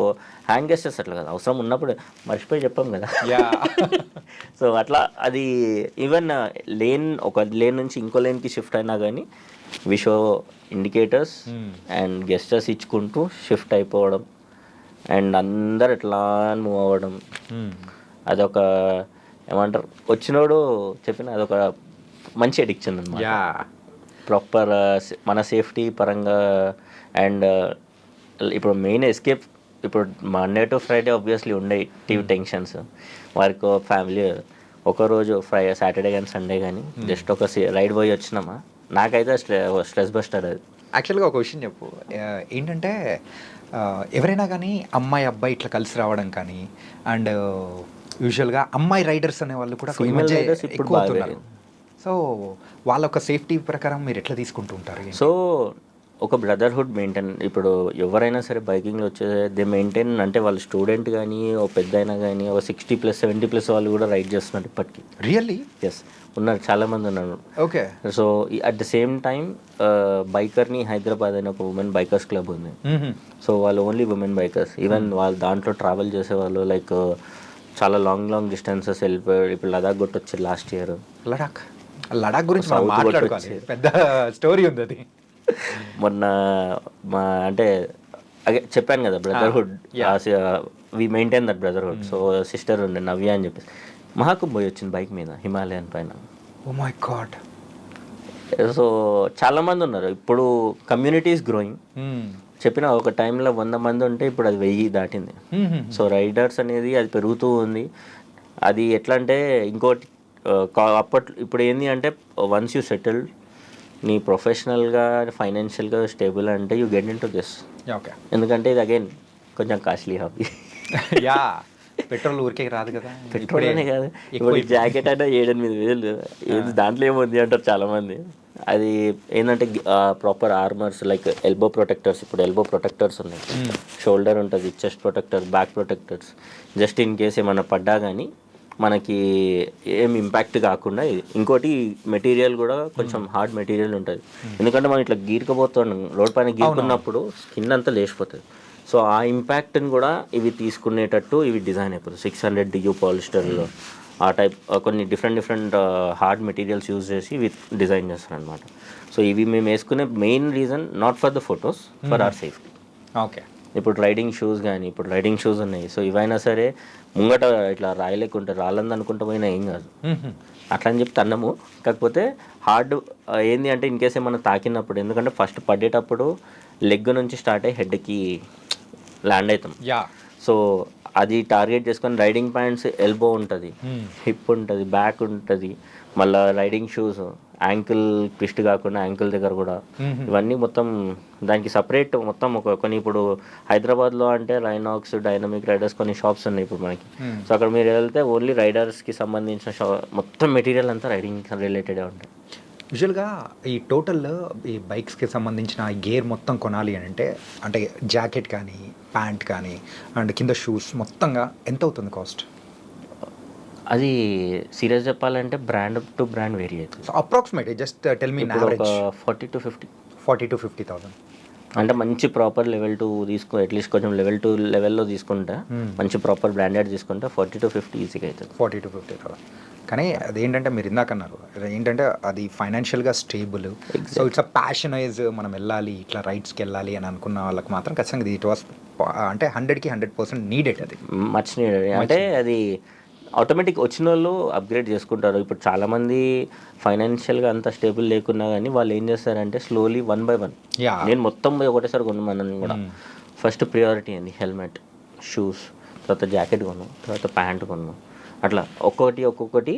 [SPEAKER 3] హ్యాండ్ గెస్టర్స్ అట్లా కదా, అవసరం ఉన్నప్పుడు మర్చిపోయి చెప్పాం కదా. సో అట్లా అది ఈవెన్ ఒక లేన్ నుంచి ఇంకో లేన్కి షిఫ్ట్ అయినా కానీ we show indicators and gestures ఇచ్చుకుంటూ షిఫ్ట్ అయిపోవడం అండ్ అందరు ఎట్లా మూవ్ అవ్వడం. అదొక ఏమంటారు వచ్చినోడు చెప్పిన అదొక మంచి అడిక్షన్ అనమాట. ప్రాపర్ మన సేఫ్టీ పరంగా అండ్ ఇప్పుడు మెయిన్ ఎస్కేప్ ఇప్పుడు మండే టు ఫ్రైడే ఆబ్వియస్లీ ఉండే టెన్షన్స్ వారికి ఫ్యామిలీ ఒకరోజు సాటర్డే కానీ సండే కానీ జస్ట్ ఒక రైడ్ పోయి వచ్చినామా నాకైతే స్ట్రెస్ బస్టర్ అది.
[SPEAKER 2] యాక్చువల్గా ఒక విషయం చెప్పు, ఏంటంటే ఎవరైనా కానీ అమ్మాయి అబ్బాయి ఇట్లా కలిసి రావడం కానీ అండ్ యూజువల్గా అమ్మాయి రైడర్స్ అనే వాళ్ళు కూడా ఈ మధ్య ఎక్కువ అవుతున్నారు. సో వాళ్ళ ఒక సేఫ్టీ ప్రకారం మీరు ఎట్లా తీసుకుంటూ ఉంటారు?
[SPEAKER 3] సో ఒక బ్రదర్హుడ్ మెయింటైన్ ఇప్పుడు ఎవరైనా సరే బైకింగ్లో వచ్చే దే మెయింటైన్ అంటే వాళ్ళు స్టూడెంట్ కానీ ఒక పెద్ద అయినా కానీ ఒక 60+, 70+ వాళ్ళు కూడా రైడ్ చేస్తున్నారు ఇప్పటికీ.
[SPEAKER 2] రియల్లీ?
[SPEAKER 3] ఎస్ ఉన్నారు, చాలామంది ఉన్నారు.
[SPEAKER 2] Okay.
[SPEAKER 3] So at the same time Bikerni Hyderabad అని ఒక ఉమెన్ బైకర్స్ క్లబ్ ఉంది. సో వాళ్ళు ఓన్లీ ఉమెన్ బైకర్స్. ఈవెన్ వాళ్ళు దాంట్లో ట్రావెల్ చేసేవాళ్ళు లైక్ చాలా లాంగ్ డిస్టెన్సెస్ వెళ్ళిపోయాడు. ఇప్పుడు లదాఖ్ కొట్టొచ్చారు లాస్ట్ ఇయర్.
[SPEAKER 2] లడాక్ గురించి మనం మాట్లాడుకోవాలి, పెద్ద స్టోరీ ఉంది అది.
[SPEAKER 3] మొన్న మా అంటే అదే చెప్పాను కదా brotherhood, we maintain that brotherhood. So sister ఉండే నవ్య అని చెప్పేసి మహాకుంభ్ పోయి వచ్చింది బైక్ మీద హిమాలయన్ పైన.
[SPEAKER 2] Oh my God.
[SPEAKER 3] సో చాలామంది ఉన్నారు ఇప్పుడు. Community is growing. చెప్పిన ఒక టైంలో 100 మంది ఉంటే ఇప్పుడు అది 1000 దాటింది. సో రైడర్స్ అనేది అది పెరుగుతూ ఉంది. అది ఎట్లా అంటే ఇంకోటి అప్పట్లో ఇప్పుడు ఏంది అంటే వన్స్ యూ సెటిల్ నీ ప్రొఫెషనల్గా ఫైనాన్షియల్గా స్టేబుల్ అంటే you get in to this.
[SPEAKER 2] Okay.
[SPEAKER 3] ఎందుకంటే ఇది అగైన్ కొంచెం కాస్ట్లీ హాబీ.
[SPEAKER 2] యా, పెట్రోల్ ఊరికే రాదు కదా.
[SPEAKER 3] పెట్రోల్ అనే కాదు, ఇప్పుడు జాకెట్ అయినా 7-8 వేలు దాంట్లో ఏముంది అంటారు చాలామంది. అది ఏంటంటే proper armours like elbow protectors. ఇప్పుడు ఎల్బో ప్రొటెక్టర్స్ ఉన్నాయి, షోల్డర్ ఉంటుంది, chest protector, back protectors. Just in case ఏమన్నా పడ్డా కానీ మనకి ఏం ఇంపాక్ట్ కాకుండా. ఇంకోటి మెటీరియల్ కూడా కొంచెం హార్డ్ మెటీరియల్ ఉంటుంది. ఎందుకంటే మనం ఇట్లా గీరకపోతున్నాం రోడ్ పైన గీరుకున్నప్పుడు స్కిన్ అంతా లేచిపోతుంది. సో ఆ ఇంపాక్ట్ని కూడా ఇవి తీసుకునేటట్టు ఇవి డిజైన్ అయిపోతుంది. 600 DU పాలిస్టర్లో ఆ టైప్ కొన్ని డిఫరెంట్ హార్డ్ మెటీరియల్స్ యూజ్ చేసి ఇవి డిజైన్ చేస్తారు అనమాట. సో ఇవి మేము వేసుకునే main reason not for the photos, for hour safety.
[SPEAKER 2] Okay.
[SPEAKER 3] ఇప్పుడు రైడింగ్ షూస్ కానీ ఇప్పుడు రైడింగ్ షూస్ ఉన్నాయి. సో ఇవైనా సరే ముంగట ఇట్లా రాయలేకుంటే రాలంది అనుకుంటూ పోయినా ఏం కాదు, అట్లా అని చెప్పి అన్నము. కాకపోతే హార్డ్ ఏంది అంటే ఇన్ కేస్ ఏమన్నా తాకినప్పుడు, ఎందుకంటే ఫస్ట్ పడేటప్పుడు లెగ్ నుంచి స్టార్ట్ అయ్యి హెడ్కి ల్యాండ్ అవుతాం. సో అది టార్గెట్ చేసుకొని రైడింగ్ ప్యాంట్స్ ఎల్బో ఉంటుంది, హిప్ ఉంటుంది, బ్యాక్ ఉంటుంది, మళ్ళీ రైడింగ్ షూస్ యాంకిల్ ట్విస్ట్ కాకుండా యాంకిల్ దగ్గర కూడా ఇవన్నీ మొత్తం దానికి సపరేట్ మొత్తం కొన్ని ఇప్పుడు హైదరాబాద్లో అంటే రైనాక్స్, డైనమిక్ రైడర్స్ కొన్ని షాప్స్ ఉన్నాయి ఇప్పుడు మనకి. సో అక్కడ మీరు వెళ్తే ఓన్లీ రైడర్స్కి సంబంధించిన మొత్తం మెటీరియల్ అంతా రైడింగ్ రిలేటెడే ఉంటాయి.
[SPEAKER 2] యూజువల్గా ఈ టోటల్ ఈ బైక్స్కి సంబంధించిన గేర్ మొత్తం కొనాలి అని అంటే జాకెట్ కానీ ప్యాంట్ కానీ అండ్ కింద షూస్ మొత్తంగా ఎంత అవుతుంది కాస్ట్?
[SPEAKER 3] అది సీరియస్ చెప్పాలంటే బ్రాండ్ టు బ్రాండ్ వేరీ అవుతుంది.
[SPEAKER 2] So approximate just tell me average
[SPEAKER 3] 40 to 50,000. అంటే మంచి ప్రాపర్ లెవెల్ 2 అట్లీస్ట్ కొంచెం లెవెల్ 2 లెవెల్లో తీసుకుంటే మంచి ప్రాపర్ బ్రాండెడ్ తీసుకుంటే 40 to 50 ఈజీగా అవుతుంది.
[SPEAKER 2] 40 to 50,000. కానీ అదేంటంటే మీరు ఇందాకన్నారు ఏంటంటే అది ఫైనాన్షియల్గా స్టేబుల్. సో ఇట్స్ అ ప్యాషనైజ్, మనం వెళ్ళాలి ఇట్లా రైడ్స్కి వెళ్ళాలి అని అనుకున్న వాళ్ళకి మాత్రం ఖచ్చితంగా ఇట్ వాస్ అంటే 100కి 100% నీడెడ్. అది
[SPEAKER 3] మచ్ నీడెడ్. అంటే అది ఆటోమేటిక్ వచ్చిన వాళ్ళు అప్గ్రేడ్ చేసుకుంటారు. ఇప్పుడు చాలామంది ఫైనాన్షియల్గా అంత స్టేబుల్ లేకున్నా కానీ వాళ్ళు ఏం చేస్తారంటే స్లోలీ 1 by 1 నేను మొత్తం పోయి ఒకటేసారి కొనమన్నాను కూడా. ఫస్ట్ ప్రియారిటీ అండి హెల్మెట్, షూస్, తర్వాత జాకెట్ కొను, తర్వాత ప్యాంట్ కొను, అట్లా ఒక్కొక్కటి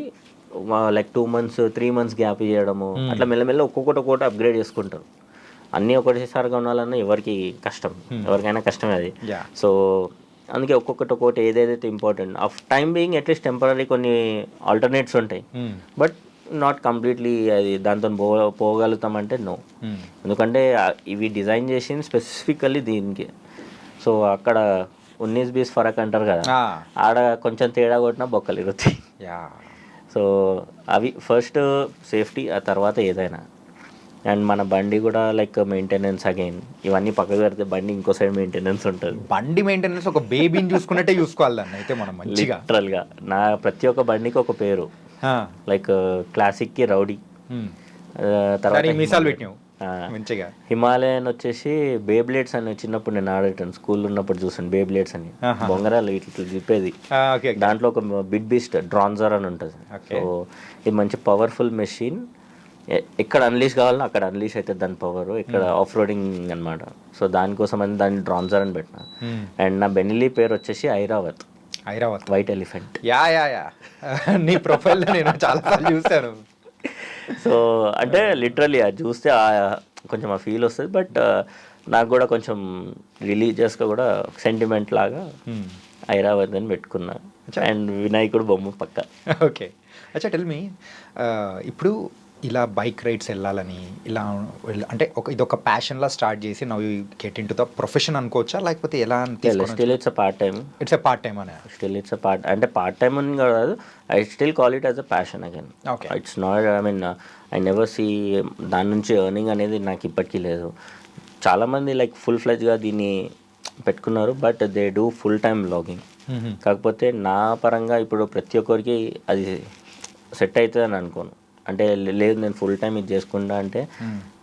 [SPEAKER 3] లైక్ 2 months 3 months గ్యాప్ చేయడము, అట్లా మెల్లమెల్ల ఒక్కొక్కటి అప్గ్రేడ్ చేసుకుంటారు. అన్నీ ఒకటేసారి కొనాలన్నా ఎవరికైనా కష్టమే అది. సో అందుకే ఒక్కొక్కటి ఏదైతే important of time being at least temporary కొన్ని ఆల్టర్నేట్స్ ఉంటాయి, బట్ నాట్ కంప్లీట్లీ అది దాంతో పోగలుగుతామంటే నో. ఎందుకంటే ఇవి డిజైన్ చేసింది స్పెసిఫికల్లీ దీనికి. సో అక్కడ 19-20 ఫరక్ అంటారు కదా, ఆడ కొంచెం తేడా కొట్టినా బొక్కలు ఇరుగుతాయి. సో అవి ఫస్ట్ సేఫ్టీ, ఆ తర్వాత ఏదైనా. అండ్ మన బండి కూడా లైక్ మెయింటెనెన్స్ అగైన్ ఇవన్నీ పక్కకు పెడితే బండి ఇంకో సైడ్ మెయింటెనెన్స్ ఉంటుంది.
[SPEAKER 2] బండి మెయింటెనెన్స్ ఒక బేబీని చూసుకున్నట్టే చూసుకోవాలి దాన్ని అయితే మనం మంచిగా.
[SPEAKER 3] లిటరల్గా నా ప్రతి ఒక్క బండికి ఒక పేరు. లైక్ క్లాసిక్కి రౌడీ, తర్వాత
[SPEAKER 2] మీసాలు పెట్టినావు, మంచిగా.
[SPEAKER 3] హిమాలయన్ వచ్చేసి బేబ్లేడ్స్ అని చిన్నప్పుడు నేను ఆడేటాను, స్కూల్లో ఉన్నప్పుడు చూసాను బేబ్లేడ్స్ అని, బొంగరాలు ఇట్లా చెప్పేది.
[SPEAKER 2] ఓకే.
[SPEAKER 3] దాంట్లో ఒక బిగ్ బీస్ట్ డ్రాన్జర్ అని ఉంటుంది. సో ఇది మంచి పవర్ఫుల్ మెషిన్, ఎక్కడ అన్లీష్ కావాలో అక్కడ అన్లీష్ అవుతుంది దాని పవర్, ఇక్కడ ఆఫ్ రోడింగ్ అనమాట. సో దానికోసం అని దాన్ని డ్రాన్జర్ అని పెట్టిన. అండ్ నా బెనిలీ పేరు వచ్చేసి ఐరావత్, వైట్ ఎలిఫెంట్.
[SPEAKER 2] యా నీ ప్రొఫైల్లో నేను చాలాసార్లు చూశాను.
[SPEAKER 3] సో అంటే లిటరలీ అది చూస్తే కొంచెం ఆ ఫీల్ వస్తుంది. బట్ నాకు కూడా కొంచెం రిలీజియస్గా కూడా సెంటిమెంట్ లాగా ఐరావత్ అని పెట్టుకున్నా. అండ్ వినాయకుడు బొమ్మ పక్క.
[SPEAKER 2] ఓకే. అచ్చా టెల్ మీ, ఇప్పుడు ఇలా బైక్ రైడ్స్ వెళ్ళాలని ఇలా అంటే ఇదొక ప్యాషన్లా స్టార్ట్ చేసి now you get into the profession అనుకోవచ్చా, లేకపోతే ఎలా?
[SPEAKER 3] Still it's a part time.
[SPEAKER 2] It's a part time అనే.
[SPEAKER 3] స్టిల్ ఇట్స్ అ పార్ట్, అంటే పార్ట్ టైమ్ అని కాదు, I still call it as a passion again. It's not, I mean I never see దాని నుంచి earning అనేది నాకు ఇప్పటికీ లేదు. చాలామంది లైక్ ఫుల్ ఫ్లెజ్గా దీన్ని పెట్టుకున్నారు, but they do full time vlogging. కాకపోతే నా పరంగా ఇప్పుడు ప్రతి ఒక్కరికి అది సెట్ అవుతుంది అని అనుకోను. అంటే లేదు నేను ఫుల్ టైం ఇది చేసుకుంటా అంటే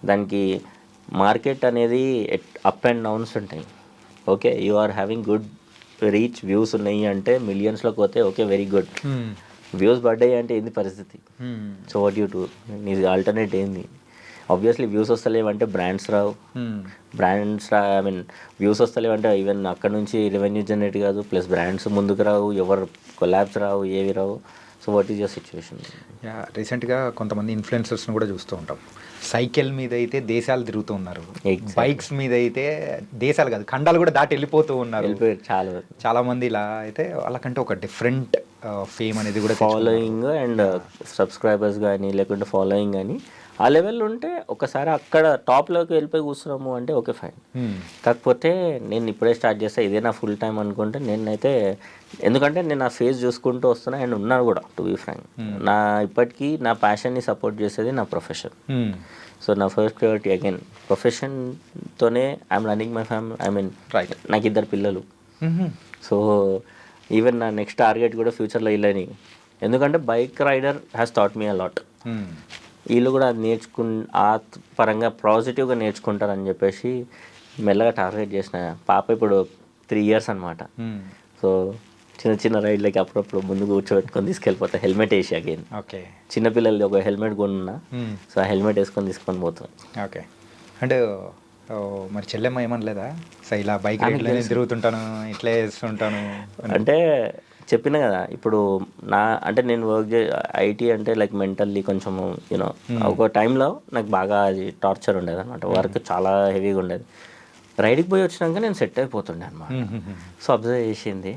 [SPEAKER 3] దానికి మార్కెట్ అనేది అప్ అండ్ డౌన్స్ ఉంటాయి. Okay, you are having good reach, views ఉన్నాయి అంటే మిలియన్స్లోకి పోతే ఓకే, వెరీ గుడ్. వ్యూస్ పడ్డాయి అంటే ఏంది పరిస్థితి? సో వాట్ యూ డూ, నీ ఆల్టర్నేట్ ఏంది? ఆబ్వియస్లీ వ్యూస్ వస్తలేవంటే బ్రాండ్స్ రావు, ఐ మీన్ వ్యూస్ వస్తలేవంటే ఈవెన్ అక్కడ నుంచి రెవెన్యూ జనరేట్ కాదు, ప్లస్ బ్రాండ్స్ ముందుకు రావు, ఎవరు కొలాబ్స్ రావు, ఏవి రావు. So what is your situation?
[SPEAKER 2] Yeah, రీసెంట్గా కొంతమంది ఇన్ఫ్లుయెన్సర్స్ని కూడా చూస్తూ ఉంటాం. సైకిల్ మీద అయితే దేశాలు తిరుగుతూ ఉన్నారు, బైక్స్ మీద అయితే దేశాలు కాదు ఖండాలు కూడా దాటి వెళ్ళిపోతూ ఉన్నారు. చాలా మంది ఇలా అయితే వాళ్ళకంటే ఒక డిఫరెంట్ ఫేమ్ అనేది కూడా,
[SPEAKER 3] ఫాలోయింగ్ అండ్ సబ్స్క్రైబర్స్ కానీ లేకుంటే ఫాలోయింగ్ కానీ ఆ లెవెల్ ఉంటే ఒకసారి అక్కడ టాప్లోకి వెళ్ళిపోయి కూర్చున్నాము అంటే ఓకే ఫైన్. కాకపోతే నేను ఇప్పుడే స్టార్ట్ చేస్తా, ఇదే నా ఫుల్ టైం అనుకుంటే నేనైతే, ఎందుకంటే నేను నా ఫేస్ చూసుకుంటూ వస్తున్నా అండ్ ఉన్నాను కూడా టు బీ ఫ్రాంక్. నా ఇప్పటికీ నా ప్యాషన్ని సపోర్ట్ చేసేది నా ప్రొఫెషన్. సో నా ఫస్ట్ ప్రియారిటీ అగైన్ ప్రొఫెషన్తోనే I'm running my family. I mean నాకు 2 పిల్లలు. సో ఈవెన్ నా నెక్స్ట్ టార్గెట్ కూడా ఫ్యూచర్లో ఇలాని, ఎందుకంటే bike rider has taught me a lot. వీళ్ళు కూడా అది ఆ పరంగా పాజిటివ్గా నేర్చుకుంటారని చెప్పేసి మెల్లగా టార్గెట్ చేసిన. పాప ఇప్పుడు 3 years అనమాట. సో చిన్న చిన్న రైడ్లకి అప్పుడప్పుడు ముందు కూర్చోబెట్టుకొని తీసుకెళ్ళిపోతా, హెల్మెట్ వేసి అగైన్.
[SPEAKER 2] ఓకే.
[SPEAKER 3] చిన్నపిల్లలది ఒక హెల్మెట్ కొన్నా, సో ఆ హెల్మెట్ వేసుకొని తీసుకొని పోతాం.
[SPEAKER 2] ఓకే. అంటే మరి చెల్లెమ్మ ఏమనలేదా, సో ఇలా బైక్ రైడ్లోనే తిరుగుతుంటాను, ఇట్లా చేస్తుంటాను
[SPEAKER 3] అంటే? చెప్పిన కదా ఇప్పుడు అంటే నేను వర్క్ ఐటీ అంటే లైక్ మెంటల్లీ కొంచెం యూనో ఒక టైంలో నాకు బాగా అది టార్చర్ ఉండేది అనమాట. వర్క్ చాలా హెవీగా ఉండేది. రైడ్కి పోయి వచ్చినాక నేను సెట్ అయిపోతుండే అనమాట. సో అబ్జర్వ్ చేసింది,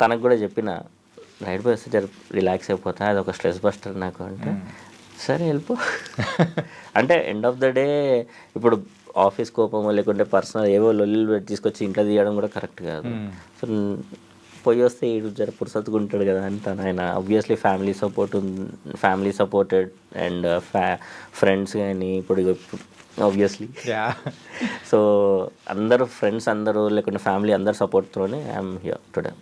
[SPEAKER 3] తనకు కూడా చెప్పిన రైడ్ పోయి వస్తే రిలాక్స్ అయిపోతా, అది ఒక స్ట్రెస్ బస్టర్ నాకు అంటే, సరే వెళ్ళిపో. అంటే ఎండ్ ఆఫ్ ద డే ఇప్పుడు ఆఫీస్ కోపమో లేకుంటే పర్సనల్ ఏవో లొల్లు తీసుకొచ్చి ఇంట్లో తీయడం కూడా కరెక్ట్ కాదు. సో పోయి వస్తే ఈడు జర పురుసత్తుగా ఉంటాడు కదా అని ఆయన obviously family supported and friends కానీ ఇప్పుడు ఆబ్వియస్లీ. సో అందరూ ఫ్రెండ్స్ అందరూ లేకుంటే ఫ్యామిలీ అందరు సపోర్ట్తోనే ఐఎమ్ హియర్ టుడే.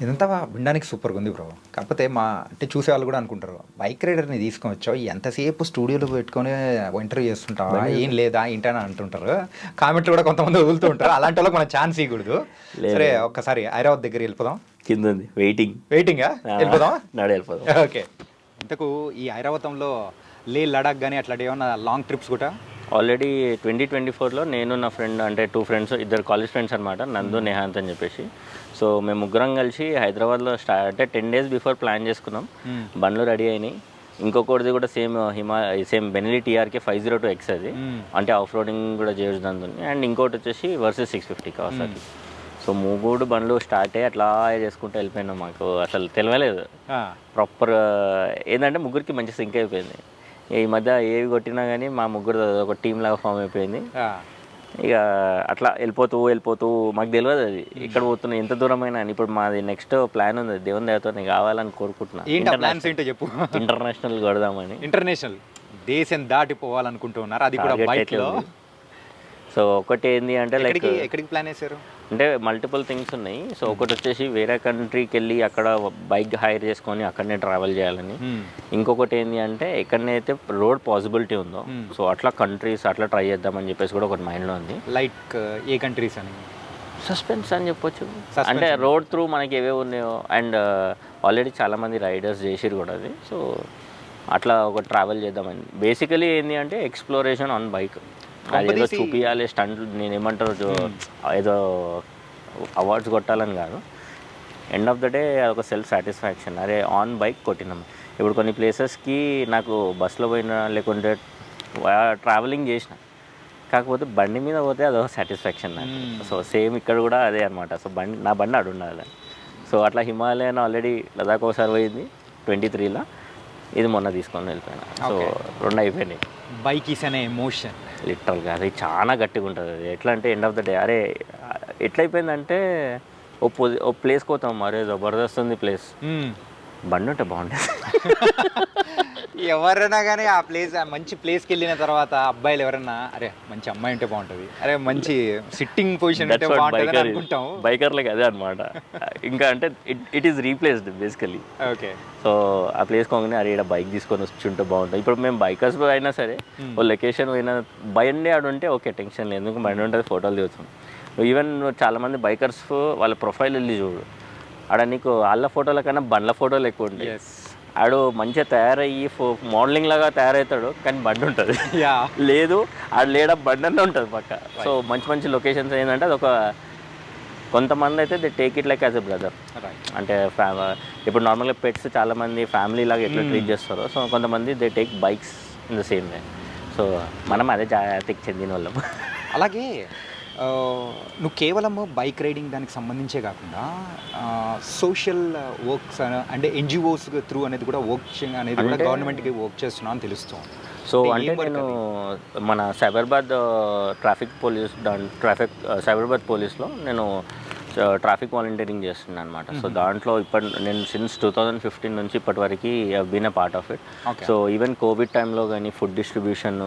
[SPEAKER 2] ఇదంతా వినడానికి సూపర్గా ఉంది బ్రో. కాకపోతే అంటే చూసేవాళ్ళు కూడా అనుకుంటారు, బైక్ రైడర్ని తీసుకొని వచ్చావు ఎంతసేపు స్టూడియోలో పెట్టుకొని ఇంటర్వ్యూ చేస్తుంటావా, ఏం లేదా ఏంటని అంటుంటారు. కామెంట్లు కూడా కొంతమంది వదులుతూ ఉంటారు. అలాంటి వాళ్ళకి మనం ఛాన్స్ ఇవ్వకూడదు. సరే ఒక్కసారి ఐరావత్ దగ్గర వెళ్ళిపోదాం.
[SPEAKER 3] కింద ఉంది
[SPEAKER 2] వెయిటింగా వెళ్ళిపోదాం.
[SPEAKER 3] వెళ్ళిపోదాం.
[SPEAKER 2] ఓకే. ఇంతకు ఈ ఐరావతంలో లడాక్ కానీ అట్లాంటి ఏమన్నా లాంగ్ ట్రిప్స్ కూడా?
[SPEAKER 3] ఆల్రెడీ 2024లో నేను నా ఫ్రెండ్, అంటే 2 ఫ్రెండ్స్, 2 కాలేజ్ ఫ్రెండ్స్ అనమాట, నందు నేహాంత్ అని చెప్పేసి. సో మేము ముగ్గురం కలిసి హైదరాబాద్లో అంటే 10 days బిఫోర్ ప్లాన్ చేసుకున్నాం. బండ్లు రెడీ అయినాయి. ఇంకొకటిది కూడా సేమ్ బెనిలీ TRK 502X అది, అంటే ఆఫ్ రోడింగ్ కూడా చేయొచ్చు దాంతో. అండ్ ఇంకోటి వచ్చేసి వర్సెస్ 650 కావాలి. సో 3 బండ్లు స్టార్ట్ అయ్యి అట్లా చేసుకుంటూ వెళ్ళిపోయినాం. మాకు అసలు తెలియలేదు ప్రాపర్ ఏంటంటే ముగ్గురికి మంచి సింక్ అయిపోయింది. ఈ మధ్య ఏవి కొట్టినా కానీ మా ముగ్గురు ఒక టీం లాగా ఫామ్ అయిపోయింది. ఇక అట్లా వెళ్ళిపోతూ మాకు తెలియదు అది ఇక్కడ పోతున్నా ఎంత దూరమైనా. ఇప్పుడు మాది నెక్స్ట్ ప్లాన్ ఉంది, దేవుని దయతో కావాలని కోరుకుంటున్నా. ఇంటర్నేషనల్ కొడదామని.
[SPEAKER 2] ఇంటర్నేషనల్ దేశం దాటిపోవాలనుకుంటున్నారు, అది కూడా బైక్లో.
[SPEAKER 3] సో ఒకటి ఏంది అంటే లైక్
[SPEAKER 2] ఎక్కడికి ప్లాన్ చేశారు?
[SPEAKER 3] అంటే మల్టిపుల్ థింగ్స్ ఉన్నాయి. సో ఒకటి వచ్చేసి వేరే కంట్రీకి వెళ్ళి అక్కడ బైక్ హైర్ చేసుకొని అక్కడనే ట్రావెల్ చేయాలని, ఇంకొకటి ఏంటి అంటే ఎక్కడనైతే రోడ్ పాసిబిలిటీ ఉందో సో అట్లా కంట్రీస్ అట్లా ట్రై చేద్దామని చెప్పేసి కూడా ఒకటి మైండ్లో ఉంది.
[SPEAKER 2] లైక్ ఏ కంట్రీస్ అని?
[SPEAKER 3] సస్పెన్స్ అని చెప్పొచ్చు. అంటే రోడ్ త్రూ మనకి ఏవే ఉన్నాయో అండ్ ఆల్రెడీ చాలామంది రైడర్స్ చేసిరు కూడా అది. సో అట్లా ఒక ట్రావెల్ చేద్దామని. బేసికలీ ఏంటి అంటే ఎక్స్ప్లోరేషన్ ఆన్ బైక్. అదేదో చూపించాలి స్టంట్, నేను ఏమంటారు ఏదో అవార్డ్స్ కొట్టాలని కాదు. ఎండ్ ఆఫ్ ద డే అదొక సెల్ఫ్ సాటిస్ఫాక్షన్. అరే ఆన్ బైక్ కొట్టినాం. ఇప్పుడు కొన్ని ప్లేసెస్కి నాకు బస్సులో పోయినా లేకుంటే ట్రావెలింగ్ చేసిన, కాకపోతే బండి మీద పోతే అదొక సాటిస్ఫాక్షన్ నాకు. సో సేమ్ ఇక్కడ కూడా అదే అనమాట. సో నా బండి అడు ఉండాలి. సో అట్లా హిమాలయన్ ఆల్రెడీ లదాఖ్ ఒకసారి పోయింది 23లో, ఇది మొన్న తీసుకొని వెళ్ళిపోయినా. సో 2 అయిపోయినాయి.
[SPEAKER 2] బైక్ ఈస్ అనే ఎమోషన్
[SPEAKER 3] లిటరల్గా. అది చాలా గట్టిగా ఉంటుంది. అది ఎట్లా అంటే ఎండ్ ఆఫ్ ద డే అరే ఎట్లయిపోయిందంటే ఓ ప్లేస్కి పోతాం, అరే జబర్దస్త్ ఉంది ప్లేస్, బండి ఉంటే బాగుంటుంది.
[SPEAKER 2] ఎవరైనా కానీ ఆ ప్లేస్ మంచి ప్లేస్కి వెళ్ళిన తర్వాత అబ్బాయిలు ఎవరైనా అరే మంచి అమ్మాయి ఉంటే బాగుంటుంది, అరే మంచి సిట్టింగ్ పొజిషన్ ఉంటే బాగుంటుంది అనుకుంటాం.
[SPEAKER 3] బైకర్లకి అదే అనమాట. ఇంకా అంటే it is replaced basically.
[SPEAKER 2] Okay.
[SPEAKER 3] So ఆ ప్లేస్ పోగానే అరే ఇక్కడ బైక్ తీసుకొని వచ్చి ఉంటే బాగుంటుంది. ఇప్పుడు మేము బైకర్స్ అయినా సరే ఓ లొకేషన్ పోయినా బండి ఆడు ఉంటే ఓకే టెన్షన్ లేదు, ఎందుకు బండి ఉంటుంది ఫోటోలు దిగుతాం. ఈవెన్ చాలామంది బైకర్స్ వాళ్ళ ప్రొఫైల్ వెళ్ళి చూడు, ఆడ నీకు వాళ్ళ ఫోటోల కన్నా బండ్ల ఫోటోలు ఎక్కువ ఉంటాయి. ఆడు మంచిగా తయారయ్యి మోడలింగ్ లాగా తయారవుతాడు కానీ బండి ఉంటుంది. లేదు ఆడు లేడా బండి అన్న ఉంటుంది పక్క. సో మంచి మంచి లొకేషన్స్ ఏంటంటే అదొక కొంతమంది అయితే they take it like as a brother. అంటే ఇప్పుడు నార్మల్గా పెట్స్ చాలామంది ఫ్యామిలీ లాగా ఎట్లా ట్రీట్ చేస్తారో, సో కొంతమంది they take bikes in the same way. So మనం అదే జాతికి చెందిన వాళ్ళం.
[SPEAKER 2] అలాగే నువ్వు కేవలం బైక్ రైడింగ్ దానికి సంబంధించే కాకుండా సోషల్ వర్క్స్ అంటే ఎన్జిఓస్ త్రూ అనేది కూడా వర్క్ అనేది కూడా గవర్నమెంట్కి వర్క్ చేస్తున్నా అని తెలుస్తాం.
[SPEAKER 3] సో అంటే నేను మన సైబరాబాద్ సైబరాబాద్ పోలీస్లో నేను ట్రాఫిక్ వాలంటీరింగ్ చేస్తున్నాను అనమాట. సో దాంట్లో నేను సిన్స్ 2015 నుంచి ఇప్పటి వరకు been a part of it. So even covid టైంలో కానీ ఫుడ్ డిస్ట్రిబ్యూషన్,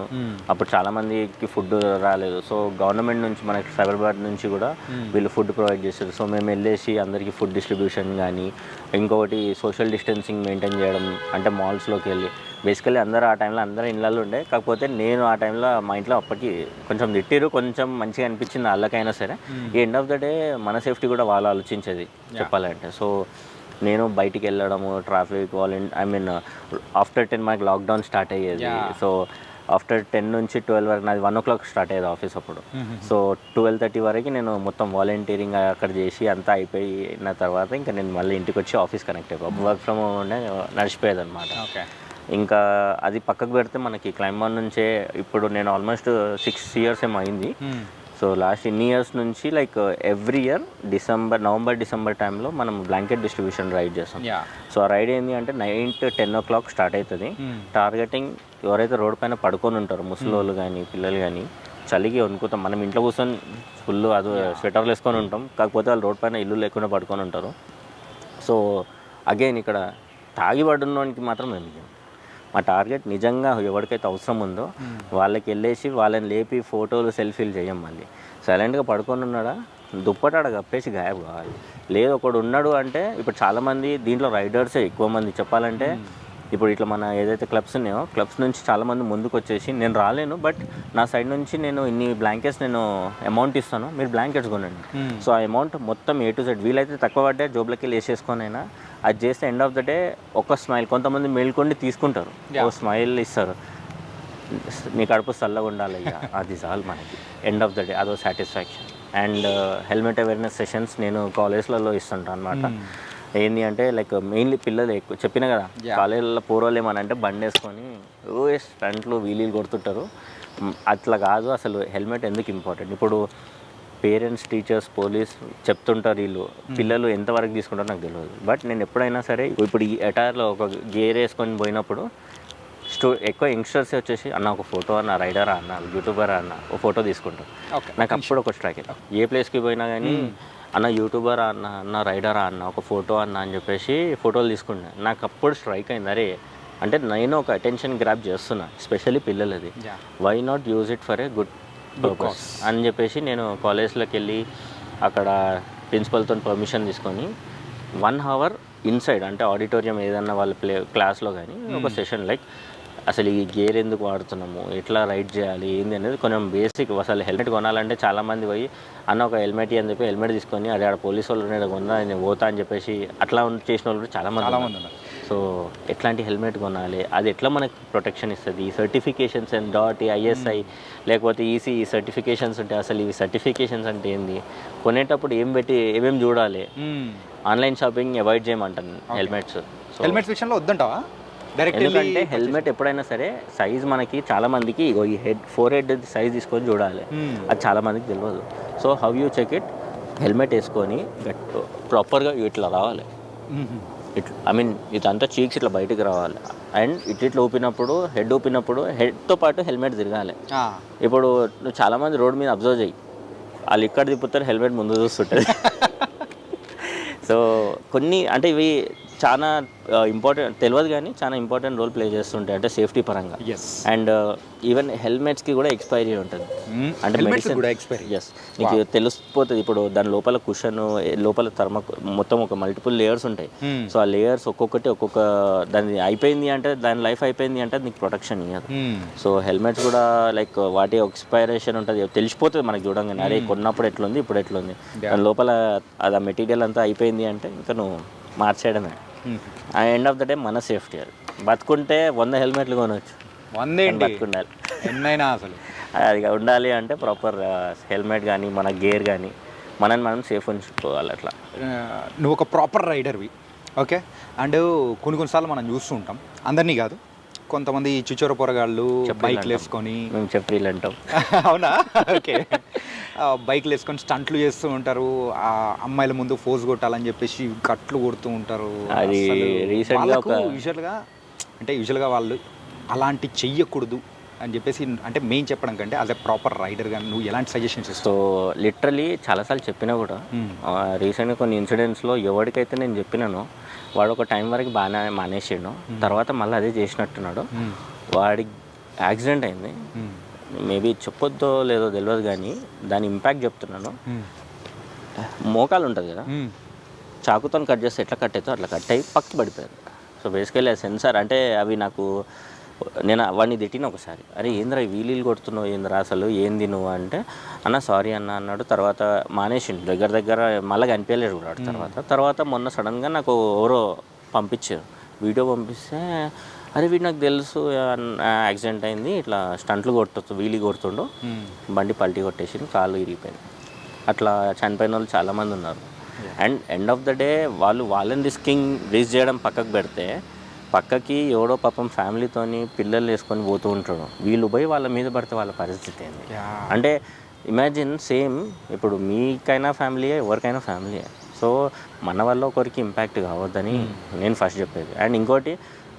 [SPEAKER 3] అప్పుడు చాలామందికి ఫుడ్ రాలేదు. సో గవర్నమెంట్ నుంచి మనకి సైబరాబాద్ నుంచి కూడా వీళ్ళు ఫుడ్ ప్రొవైడ్ చేస్తారు. సో మేము వెళ్ళేసి అందరికీ ఫుడ్ డిస్ట్రిబ్యూషన్ కానీ, ఇంకొకటి సోషల్ డిస్టెన్సింగ్ మెయింటైన్ చేయడం, అంటే మాల్స్లోకి వెళ్ళి బేసికలీ అందరూ ఆ టైంలో అందరూ ఇళ్ళల్లో ఉండే. కాకపోతే నేను ఆ టైంలో మా ఇంట్లో అప్పటికి కొంచెం తిట్టిరు, కొంచెం మంచిగా అనిపించింది వాళ్ళకైనా సరే. ఈ ఎండ్ ఆఫ్ ద డే మన సేఫ్టీ కూడా వాళ్ళు ఆలోచించేది చెప్పాలంటే. సో నేను బయటికి వెళ్ళడము, ట్రాఫిక్ ఆఫ్టర్ 10 మాకు లాక్డౌన్ స్టార్ట్ అయ్యేది. సో ఆఫ్టర్ 10 నుంచి 12 వరకు నాది 1 o'clock స్టార్ట్ అయ్యేది ఆఫీస్ అప్పుడు. సో 12:30 వరకు నేను మొత్తం వాలంటీరింగ్ అక్కడ చేసి అంతా అయిపోయిన తర్వాత ఇంకా నేను మళ్ళీ ఇంటికి వచ్చి ఆఫీస్ కనెక్ట్ అయిపోయి వర్క్ ఫ్రమ్ హోమ్ ఉండే నడిచిపోయేది అనమాట. ఇంకా అది పక్కకు పెడితే మనకి క్లైంబాన్ నుంచే ఇప్పుడు నేను ఆల్మోస్ట్ 6 years ఏమో అయింది. సో లాస్ట్ ఇన్ని ఇయర్స్ నుంచి like every year November December టైంలో మనం బ్లాంకెట్ డిస్ట్రిబ్యూషన్ రైడ్ చేస్తాం. సో ఆ రైడ్ ఏంటి అంటే 9 to 10 o'clock స్టార్ట్ అవుతుంది. టార్గెటింగ్ ఎవరైతే రోడ్ పైన పడుకొని ఉంటారో ముసలోళ్ళు కానీ పిల్లలు కానీ, చలికి వణుకుతాం. మనం ఇంట్లో కూర్చొని ఫుల్ అది స్వెటర్లు వేసుకొని ఉంటాం, కాకపోతే వాళ్ళు రోడ్ పైన ఇల్లు లేకుండా పడుకొని ఉంటారు. సో అగైన్ ఇక్కడ తాగి పడున్నోనికి మాత్రం మేము మా టార్గెట్ నిజంగా ఎవరికైతే అవసరం ఉందో వాళ్ళకి వెళ్ళేసి వాళ్ళని లేపి ఫోటోలు సెల్ఫీలు చేయం. మళ్ళీ సైలెంట్గా పడుకొని ఉన్నాడా దుప్పటాడ కప్పేసి గాయబ్ కావాలి. లేదు ఒకడు ఉన్నాడు అంటే ఇప్పుడు చాలామంది దీంట్లో రైడర్సే ఎక్కువ మంది చెప్పాలంటే. ఇప్పుడు ఇట్లా మన ఏదైతే క్లబ్స్ ఉన్నాయో క్లబ్స్ నుంచి చాలామంది ముందుకు వచ్చేసి నేను రాలేను బట్ నా సైడ్ నుంచి నేను ఇన్ని బ్లాంకెట్స్ నేను అమౌంట్ ఇస్తాను, మీరు బ్లాంకెట్స్ కొనండి. సో ఆ అమౌంట్ మొత్తం A to Z వీలైతే తక్కువ పడ్డే జోబులకి వెళ్ళి వేసేసుకొనైనా అది చేస్తే ఎండ్ ఆఫ్ ద డే ఒక స్మైల్, కొంతమంది మేల్కొండి తీసుకుంటారు, ఓ స్మైల్ ఇస్తారు, నీ కడుపు చల్లగా ఉండాలి అయ్యా, అది చాలు మనకి ఎండ్ ఆఫ్ ద డే అదో satisfaction. And helmet awareness sessions నేను కాలేజ్లలో ఇస్తుంటాను అనమాట. ఏంటి అంటే లైక్ మెయిన్లీ పిల్లలు ఎక్కువ చెప్పిన కదా కాలేజీలో పూర్వాలు ఏమనంటే బండి వేసుకొని స్టంట్లు వీలీలు కొడుతుంటారు. అట్లా కాదు, అసలు హెల్మెట్ ఎందుకు ఇంపార్టెంట్. ఇప్పుడు పేరెంట్స్, టీచర్స్, పోలీస్ చెప్తుంటారు, వీళ్ళు పిల్లలు ఎంతవరకు తీసుకుంటారో నాకు తెలియదు. బట్ నేను ఎప్పుడైనా సరే ఇప్పుడు ఈ అటైర్లో ఒక గేర్ వేసుకొని పోయినప్పుడు ఎక్కువ యంగ్స్టర్స్ వచ్చేసి అన్న ఒక ఫోటో అన్న, రైడరా అన్న, యూట్యూబరా అన్న ఒక ఫోటో తీసుకుంటాం. నాకు అప్పుడు ఒక స్ట్రైక్ ఏ ప్లేస్కి పోయినా కానీ అన్న యూట్యూబరా అన్న, అన్న రైడరా అన్న ఒక ఫోటో అన్న అని చెప్పేసి ఫోటోలు తీసుకుంటాను. నాకు అప్పుడు స్ట్రైక్ అయింది, అరే అంటే నేను ఒక అటెన్షన్ గ్రాప్ చేస్తున్నా, ఎస్పెషల్లీ పిల్లలది, why not use it for a good purpose అని చెప్పేసి నేను కాలేజ్లోకి వెళ్ళి అక్కడ ప్రిన్సిపల్తో పర్మిషన్ తీసుకొని 1 hour ఇన్సైడ్ అంటే ఆడిటోరియం ఏదన్నా వాళ్ళ క్లాస్లో కానీ ఒక సెషన్ లైక్ అసలు ఈ గేర్ ఎందుకు వాడుతున్నాము, ఎట్లా రైడ్ చేయాలి, ఏంది అనేది కొంచెం బేసిక్. అసలు హెల్మెట్ కొనాలంటే చాలామంది పోయి అన్న ఒక హెల్మెట్ అని చెప్పి హెల్మెట్ తీసుకొని అదే ఆడ పోలీసు వాళ్ళు కొన్నా నేను పోతా అని చెప్పేసి అట్లా చేసిన వాళ్ళు చాలామంది ఉన్నారు. సో ఎట్లాంటి హెల్మెట్ కొనాలి, అది ఎట్లా మనకు ప్రొటెక్షన్ ఇస్తుంది, సర్టిఫికేషన్స్ అండ్ ISI లేకపోతే ఈసీ సర్టిఫికేషన్స్ ఉంటాయి. అసలు ఇవి సర్టిఫికేషన్స్ అంటే ఏంది, కొనేటప్పుడు ఏమేమి చూడాలి, ఆన్లైన్ షాపింగ్ అవాయిడ్ చేయమంటాను హెల్మెట్స్.
[SPEAKER 2] హెల్మెట్స్ విషయంలో వద్దంటావా డైరెక్ట్?
[SPEAKER 3] ఎందుకంటే హెల్మెట్ ఎప్పుడైనా సరే సైజ్ మనకి చాలా మందికి ఈ ఫోర్ హెడ్ సైజ్ తీసుకొని చూడాలి, అది చాలా మందికి తెలియదు. So how you check it, helmet వేసుకొని ప్రాపర్గా ఇట్లా రావాలి, ఇట్లా ఐ మీన్ ఇదంతా చీక్స్ ఇట్లా బయటకు రావాలి. అండ్ ఇట్లా ఊపినప్పుడు హెడ్తో పాటు హెల్మెట్ తిరగాలి. ఇప్పుడు నువ్వు చాలామంది రోడ్ మీద అబ్జర్వ్ చేయి, వాళ్ళు ఇక్కడ తిప్పుతారు, హెల్మెట్ ముందు చూస్తుంటుంది. సో కొన్ని అంటే ఇవి చాలా ఇంపార్టెంట్ తెలియదు కానీ చాలా ఇంపార్టెంట్ రోల్ ప్లే చేస్తుంటాయి అంటే సేఫ్టీ పరంగా. అండ్ ఈవెన్ హెల్మెట్స్కి కూడా ఎక్స్పైరీ ఉంటుంది, అంటే మెడిసిన్ కూడా ఎక్స్పైరీ. ఎస్, నీకు తెలిసిపోతుంది. ఇప్పుడు దాని లోపల కుషన్, లోపల మొత్తం ఒక మల్టిపుల్ లేయర్స్ ఉంటాయి. సో ఆ లేయర్స్ ఒక్కొక్క దాని అయిపోయింది అంటే, దాని లైఫ్ అయిపోయింది అంటే నీకు ప్రొటెక్షన్ ఇవ్వదు. సో హెల్మెట్స్ కూడా లైక్ వాటి ఎక్స్పైరేషన్ ఉంటుంది, తెలిసిపోతుంది మనకి చూడంగానే, అరే కొన్నప్పుడు ఎట్లుంది ఇప్పుడు ఎట్లుంది, దాని లోపల అది ఆ మెటీరియల్ అంతా అయిపోయింది అంటే ఇంకా నువ్వు మార్చేయడమే. ఆ ఎండ్ ఆఫ్ ద డే మన సేఫ్టీ. అది బతుకుంటే 100 హెల్మెట్లు కొనవచ్చు, బతుకుండాలి
[SPEAKER 2] ఎన్నైనా అసలు
[SPEAKER 3] అది ఉండాలి అంటే ప్రాపర్ హెల్మెట్ కానీ మన గేర్ కానీ మనని మనం సేఫ్ ఉంచుకోవాలి. అట్లా
[SPEAKER 2] నువ్వు ఒక ప్రాపర్ రైడర్వి, ఓకే. అండ్ కొన్నిసార్లు మనం చూస్తూ ఉంటాం, అందరినీ కాదు, కొంతమంది చిచ్చోర పొరగాళ్ళు బైక్లు వేసుకొని,
[SPEAKER 3] మేము చెప్రీలు అంటాం.
[SPEAKER 2] అవునా? ఓకే. బైక్లు వేసుకొని స్టంట్లు చేస్తూ ఉంటారు, ఆ అమ్మాయిల ముందు ఫోజ్ కొట్టాలని చెప్పేసి కట్లు కొడుతూ ఉంటారు.
[SPEAKER 3] అది రీసెంట్గా
[SPEAKER 2] యూజువల్గా వాళ్ళు అలాంటి చెయ్యకూడదు అని చెప్పేసి అంటే మెయిన్ చెప్పడం కంటే యాజ్ ఎ ప్రాపర్ రైడర్గా నువ్వు ఎలాంటి సజెషన్స్ ఇస్తావు?
[SPEAKER 3] సో లిటరలీ చాలాసార్లు చెప్పినా కూడా రీసెంట్గా కొన్ని ఇన్సిడెంట్స్లో ఎవరికైతే నేను చెప్పినానో వాడు ఒక టైం వరకు బాగానే మానేసాడు, తర్వాత మళ్ళీ అదే చేసినట్టున్నాడు. వాడికి యాక్సిడెంట్ అయింది, మేబీ చెప్పొద్దో లేదో తెలియదు కానీ దాని ఇంపాక్ట్ చెప్తున్నాను. మోకాలు ఉంటుంది కదా, చాకుతో కట్ చేస్తే ఎట్లా కట్ అవుతుందో అట్లా కట్ అయ్యి పక్కకి పడిపోయారు. సో బేసికల్లీ ఆ సెన్సార్ అంటే అవి నాకు, నేను వాడిని తిట్టిన ఒకసారి, అరే ఏంద్రా వీలీలు కొడుతున్నావు ఏంద్రా అసలు ఏంది నువ్వు అంటే, అన్న సారీ అన్న అన్నాడు. తర్వాత మానేసిండు, దగ్గర మళ్ళీ కనిపించలేడు కూడా. తర్వాత మొన్న సడన్గా నాకు ఎవరో పంపించారు, వీడియో పంపిస్తే, అరే వీడు నాకు తెలుసు యాక్సిడెంట్ అయింది, ఇట్లా స్టంట్లు వీలీ కొడుతుండో బండి పల్టీ కొట్టేసి కాళ్ళు ఇరిగిపోయింది. అట్లా చనిపోయిన వాళ్ళు చాలామంది ఉన్నారు. And end of the day వాళ్ళని రిస్క్ చేయడం పక్కకు పెడితే, పక్కకి ఎవడో పాపం ఫ్యామిలీతోని పిల్లలు వేసుకొని పోతూ ఉంటాడు, వీళ్ళు పోయి వాళ్ళ మీద పడితే వాళ్ళ పరిస్థితి ఏంది అంటే ఇమాజిన్. సేమ్ ఇప్పుడు మీకైనా ఫ్యామిలీయే, ఎవరికైనా ఫ్యామిలీయే. సో మన వల్ల ఒకరికి ఇంపాక్ట్ కావద్దని నేను ఫస్ట్ చెప్పేది. అండ్ ఇంకోటి,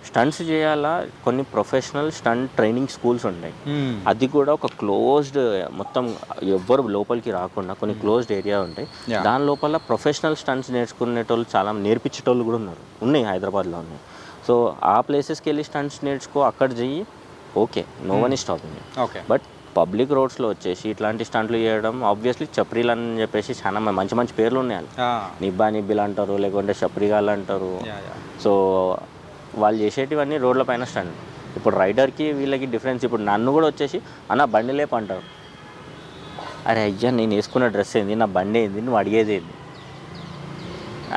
[SPEAKER 3] స్టంట్స్ చేయాలా కొన్ని ప్రొఫెషనల్ స్టంట్ ట్రైనింగ్ స్కూల్స్ ఉంటాయి, అది కూడా ఒక క్లోజ్డ్, మొత్తం ఎవ్వరు లోపలికి రాకుండా కొన్ని క్లోజ్డ్ ఏరియా ఉంటాయి. దాని లోపల ప్రొఫెషనల్ స్టంట్స్ నేర్చుకునేటోళ్ళు చాలా నేర్పించేటోళ్ళు కూడా ఉన్నాయి హైదరాబాద్లో ఉన్నాయి. సో ఆ ప్లేసెస్కి వెళ్ళి స్టంట్స్ నేర్చుకో, అక్కడ చెయ్యి, okay, no one is stopping. But public రోడ్స్లో వచ్చేసి ఇట్లాంటి స్టంట్లు చేయడం, ఆబ్వియస్లీ చప్రీలు అని చెప్పేసి చాలా మంచి పేర్లు ఉన్నాయి. నిబ్బిలు అంటారు, లేకుంటే చప్రీగాళ్ళు అంటారు. సో వాళ్ళు చేసేటివన్నీ రోడ్ల పైన స్టంట్. ఇప్పుడు రైడర్కి వీళ్ళకి డిఫరెన్స్, ఇప్పుడు నన్ను కూడా వచ్చేసి అన్న బండి లేపు అంటారు. అరే అయ్యా, నేను వేసుకున్న డ్రెస్ ఏంది, నా బండి ఏంది, నువ్వు అడిగేది ఏంది,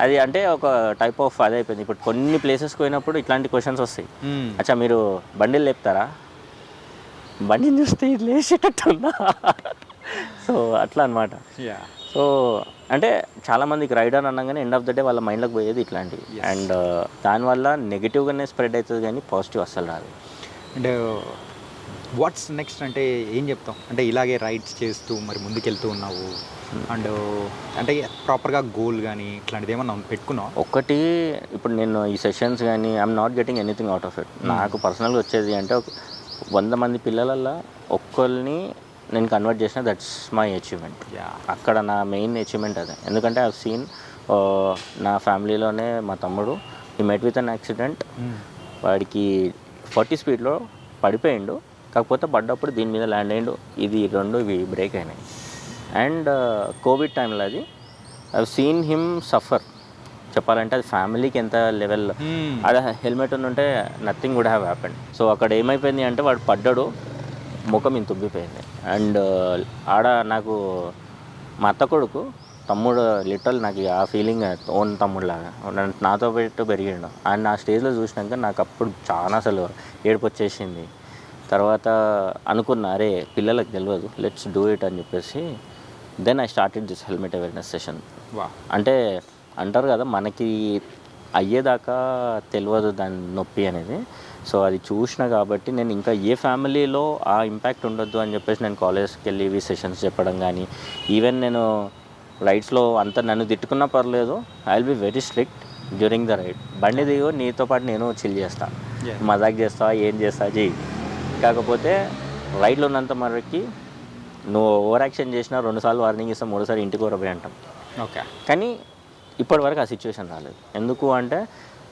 [SPEAKER 3] అది అంటే ఒక టైప్ ఆఫ్ అదే అయిపోయింది. ఇప్పుడు కొన్ని ప్లేసెస్కి పోయినప్పుడు ఇట్లాంటి క్వశ్చన్స్ వస్తాయి, అచ్చా మీరు బండిలు లేపుతారా, బండిని చూస్తే ఇది లేచేటట్టుందా. సో అట్లా అనమాట. సో అంటే చాలామందికి రైడర్ అనగానే ఎండ్ ఆఫ్ ద డే వాళ్ళ మైండ్లోకి పోయేది ఇట్లాంటివి. అండ్ దానివల్ల నెగిటివ్గానే స్ప్రెడ్ అవుతుంది కానీ పాజిటివ్ అస్సలు రాదు.
[SPEAKER 2] అండ్ వాట్స్ నెక్స్ట్ అంటే ఏం చెప్తాం, అంటే ఇలాగే రైడ్స్ చేస్తూ మరి ముందుకెళ్తూ ఉన్నావు, అండ్ అంటే ప్రాపర్గా గోల్ కానీ ఇట్లాంటిది ఏమన్నా పెట్టుకున్నావు?
[SPEAKER 3] ఒకటి, ఇప్పుడు నేను ఈ సెషన్స్ కానీ I'm not getting anything out of it. నాకు పర్సనల్గా వచ్చేది అంటే 100 మంది పిల్లలల్లో ఒక్కరిని నేను కన్వర్ట్ చేసిన, దట్స్ మై అచీవ్మెంట్. అక్కడ నా మెయిన్ అచీవ్మెంట్ అదే. ఎందుకంటే ఐ సీన్ నా ఫ్యామిలీలోనే మా తమ్ముడు ఈ మెట్ విత్ అన్ యాక్సిడెంట్, వాడికి 40 స్పీడ్లో పడిపోయిండు, కాకపోతే పడ్డప్పుడు దీని మీద ల్యాండ్ అయ్యిండు, ఇవి బ్రేక్ అయినాయి. అండ్ కోవిడ్ టైంలో అది ఐ సీన్ హిమ్ సఫర్. చెప్పాలంటే అది ఫ్యామిలీకి ఎంత లెవెల్, ఆడ హెల్మెట్ ఉంటే nothing would have happened. So అక్కడ ఏమైపోయింది అంటే వాడు పడ్డాడు, ముఖం ఇంత ఉబ్బిపోయింది. అండ్ ఆడ నాకు మా అత్త కొడుకు తమ్ముడు, లిటరల్ నాకు ఆ ఫీలింగ్ ఓన్ తమ్ముడులాగా నాతో పెట్టు పెరిగిండు. అండ్ ఆ స్టేజ్లో చూసినాక నాకు అప్పుడు చాలా అసలు ఏడుపు వచ్చేసింది. తర్వాత అనుకున్నా, అరే పిల్లలకు తెలియదు, లెట్స్ డూ ఇట్ అని చెప్పేసి then I started this helmet awareness session. అంటే అంటారు కదా, మనకి అయ్యేదాకా తెలియదు దాని నొప్పి అనేది. సో అది చూసిన కాబట్టి నేను ఇంకా ఏ ఫ్యామిలీలో ఆ ఇంపాక్ట్ ఉండొద్దు అని చెప్పేసి నేను కాలేజ్కి వెళ్ళి ఇవి సెషన్స్ చెప్పడం కానీ, ఈవెన్ నేను రైడ్స్లో అంతా నన్ను తిట్టుకున్నా పర్లేదు, I will be very strict during the ride. బండి దిగు, నీతో పాటు నేను చిల్ చేస్తాను, మజాక్ చేస్తా, ఏం చేస్తా చెయ్యి. కాకపోతే రైడ్లో ఉన్నంత మనకి నువ్వు ఓవర్ యాక్షన్ చేసినా 2 సార్లు వార్నింగ్ ఇస్తాం, 3 సార్లు ఇంటికి వరపోయి అంటాం.
[SPEAKER 2] ఓకే.
[SPEAKER 3] కానీ ఇప్పటివరకు ఆ సిచ్యువేషన్ రాలేదు. ఎందుకు అంటే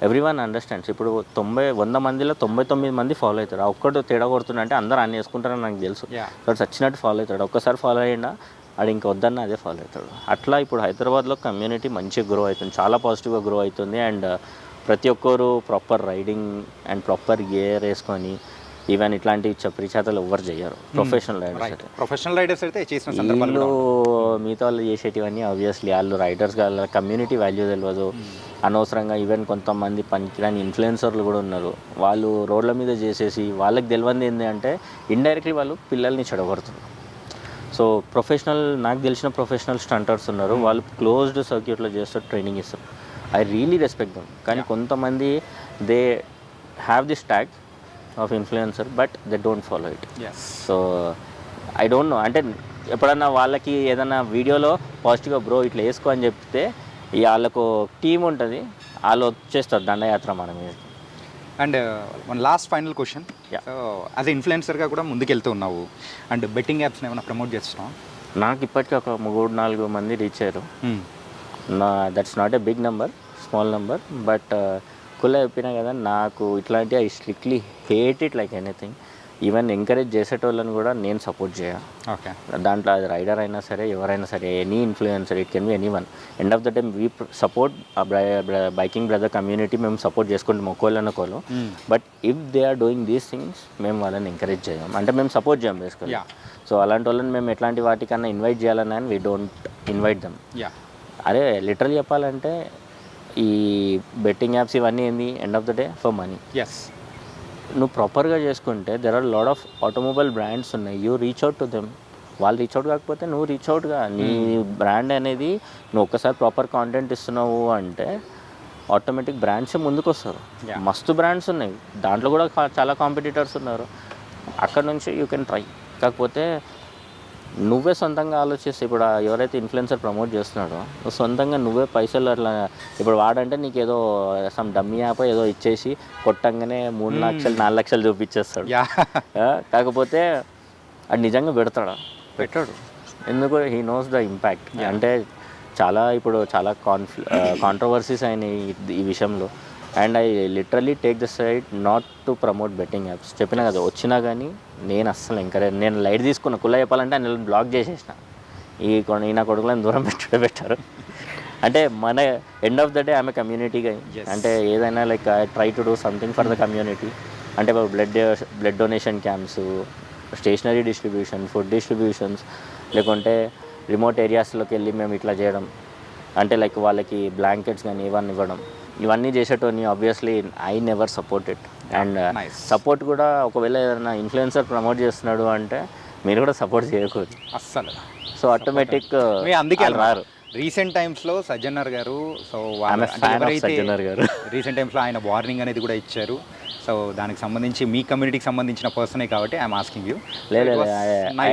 [SPEAKER 3] ఎవ్రీ వన్ అండర్స్టాండ్స్. ఇప్పుడు 100 మందిలో 99 మంది ఫాలో అవుతాడు. ఆ ఒక్కటి తేడా కొడుతున్నా అంటే అందరూ అన్నీ వేసుకుంటారని నాకు తెలుసు. బట్ చచ్చినట్టు ఫాలో అవుతాడు. ఒక్కసారి ఫాలో అయ్యిందా అది ఇంకా వద్దన్న అదే ఫాలో అవుతాడు. అట్లా ఇప్పుడు హైదరాబాద్లో కమ్యూనిటీ మంచిగా గ్రో అవుతుంది, చాలా పాజిటివ్గా గ్రో అవుతుంది. అండ్ ప్రతి ఒక్కరు proper riding and proper gear వేసుకొని, ఈవెన్ ఇట్లాంటి చప్పరి చేతలు ఎవరు చేయరు ప్రొఫెషనల్ రైడర్స్ అయితే.
[SPEAKER 2] ప్రొఫెషనల్ రైడర్స్ అయితే చేసిన
[SPEAKER 3] వీళ్ళు మిగతా వాళ్ళు చేసేటివన్నీ ఆబ్వియస్లీ వాళ్ళు రైడర్స్ వాళ్ళ కమ్యూనిటీ వాల్యూ తెలియదు. అనవసరంగా ఈవెన్ కొంతమంది పనికిరాని ఇన్ఫ్లుయెన్సర్లు కూడా ఉన్నారు. వాళ్ళు రోడ్ల మీద చేసేసి వాళ్ళకి తెలియంది ఏంటి అంటే ఇండైరెక్ట్లీ వాళ్ళు పిల్లల్ని చెడగొడుతున్నారు. సో ప్రొఫెషనల్, నాకు తెలిసిన ప్రొఫెషనల్ స్టంటర్స్ ఉన్నారు, వాళ్ళు క్లోజ్డ్ సర్క్యూట్లో చేస్తారు, ట్రైనింగ్ ఇస్తారు. I really respect them. కానీ కొంతమంది they have this tag of influencer but they don't follow it. So I don't know, అంటే ఎప్పుడన్నా వాళ్ళకి ఏదైనా వీడియోలో పాజిటివ్గా బ్రో ఇట్లా వేసుకో అని చెప్తే వాళ్ళకు టీం ఉంటుంది, వాళ్ళు వచ్చేస్తారు దండయాత్ర మన మీద.
[SPEAKER 2] అండ్ మన last final question, so as ఇన్ఫ్లుయెన్సర్గా కూడా ముందుకెళ్తూ ఉన్నావు అండ్ బెట్టింగ్ యాప్స్ని ఏమైనా ప్రమోట్ చేస్తున్నావు?
[SPEAKER 3] నాకు ఇప్పటికీ ఒక 3-4 మంది రీచ్ అయ్యారు. That's not a big number, small number. But కుల చెప్పినా కదా, నాకు ఇట్లాంటి I strictly hate it like anything. Even encourage చేసేటోళ్ళని కూడా నేను సపోర్ట్ చేయాలి.
[SPEAKER 2] ఓకే.
[SPEAKER 3] దాంట్లో అది రైడర్ అయినా సరే, ఎవరైనా సరే, any influencer, it can be any one. End of the time we support biking brother community, మేము సపోర్ట్ చేసుకుంటాం ఒక్కోళ్ళనొకోళ్ళు. But if they are doing these things మేము వాళ్ళని ఎంకరేజ్ చేయం, అంటే మేము సపోర్ట్ చేయం బేసికల్లీ. సో అలాంటి వాళ్ళని మేము ఎట్లాంటి వాటికన్నా ఇన్వైట్ చేయాలని వీ డోంట్ ఇన్వైట్ దమ్. అరే లిటరల్ చెప్పాలంటే ఈ బెట్టింగ్ యాప్స్ ఇవన్నీ ఏంది, end of the day for money. నువ్వు ప్రాపర్గా చేసుకుంటే there are lot of automobile brands ఉన్నాయి, you reach out to them. వాళ్ళు రీచ్ అవుట్ కాకపోతే నువ్వు రీచ్ అవుట్గా, నీ బ్రాండ్ అనేది నువ్వు ఒక్కసారి ప్రాపర్ కాంటెంట్ ఇస్తున్నావు అంటే ఆటోమేటిక్ బ్రాండ్స్ ముందుకు వస్తారు. మస్తు బ్రాండ్స్ ఉన్నాయి, దాంట్లో కూడా చాలా కాంపిటీటర్స్ ఉన్నారు. అక్కడ నుంచి యూ కెన్ ట్రై. కాకపోతే నువ్వే సొంతంగా ఆలోచిస్తే, ఇప్పుడు ఎవరైతే ఇన్ఫ్లుయెన్సర్ ప్రమోట్ చేస్తున్నాడో నువ్వు సొంతంగా నువ్వే పైసలు అట్లా, ఇప్పుడు వాడంటే నీకు ఏదో సమ్ డమ్మీ యాప్ ఏదో ఇచ్చేసి కొట్టంగానే 3 లక్షలు 4 లక్షలు చూపించేస్తాడు. కాకపోతే అది నిజంగా పెట్టాడు. ఎందుకు? He knows the impact. అంటే ఇప్పుడు చాలా కాంట్రవర్సీస్ అయినాయి ఈ విషయంలో. And I literally take the side not to promote betting apps. చెప్పినా కదా, వచ్చినా కానీ నేను అస్సలు ఎంకరేజ్, నేను లైట్ తీసుకున్న కుల్ల చెప్పాలంటే ఆయన బ్లాక్ చేసేసిన. ఈ నా కొడుకులను దూరం పెట్టారు. అంటే మన ఎండ్ ఆఫ్ ద డే ఆమె కమ్యూనిటీగా, అంటే ఏదైనా like I try to do something for the community. అంటే blood donation camps, stationery distribution, food distributions, లేకుంటే రిమోట్ ఏరియాస్లోకి వెళ్ళి మేము ఇట్లా చేయడం, అంటే లైక్ వాళ్ళకి బ్లాంకెట్స్ కానీ ఇవన్నీ ఇవ్వడం, ఇవన్నీ చేసేటోని obviously I never support it. And support కూడా ఒకవేళ ఏదైనా ఇన్ఫ్లుయెన్సర్ ప్రమోట్ చేస్తున్నాడు అంటే మీరు కూడా సపోర్ట్ చేయకూడదు అస్సలు. సో ఆటోమేటిక్
[SPEAKER 2] అందుకే రారు. రీసెంట్ టైమ్స్లో సజ్జనర్ గారు, సో
[SPEAKER 3] సజ్జనర్ గారు
[SPEAKER 2] రీసెంట్ టైమ్స్లో ఆయన వార్నింగ్ అనేది కూడా ఇచ్చారు. సో దానికి సంబంధించి మీ కమ్యూనిటీకి సంబంధించిన పర్సనే కాబట్టి ఐఎమ్ ఆస్కింగ్ యూ.
[SPEAKER 3] లేదు,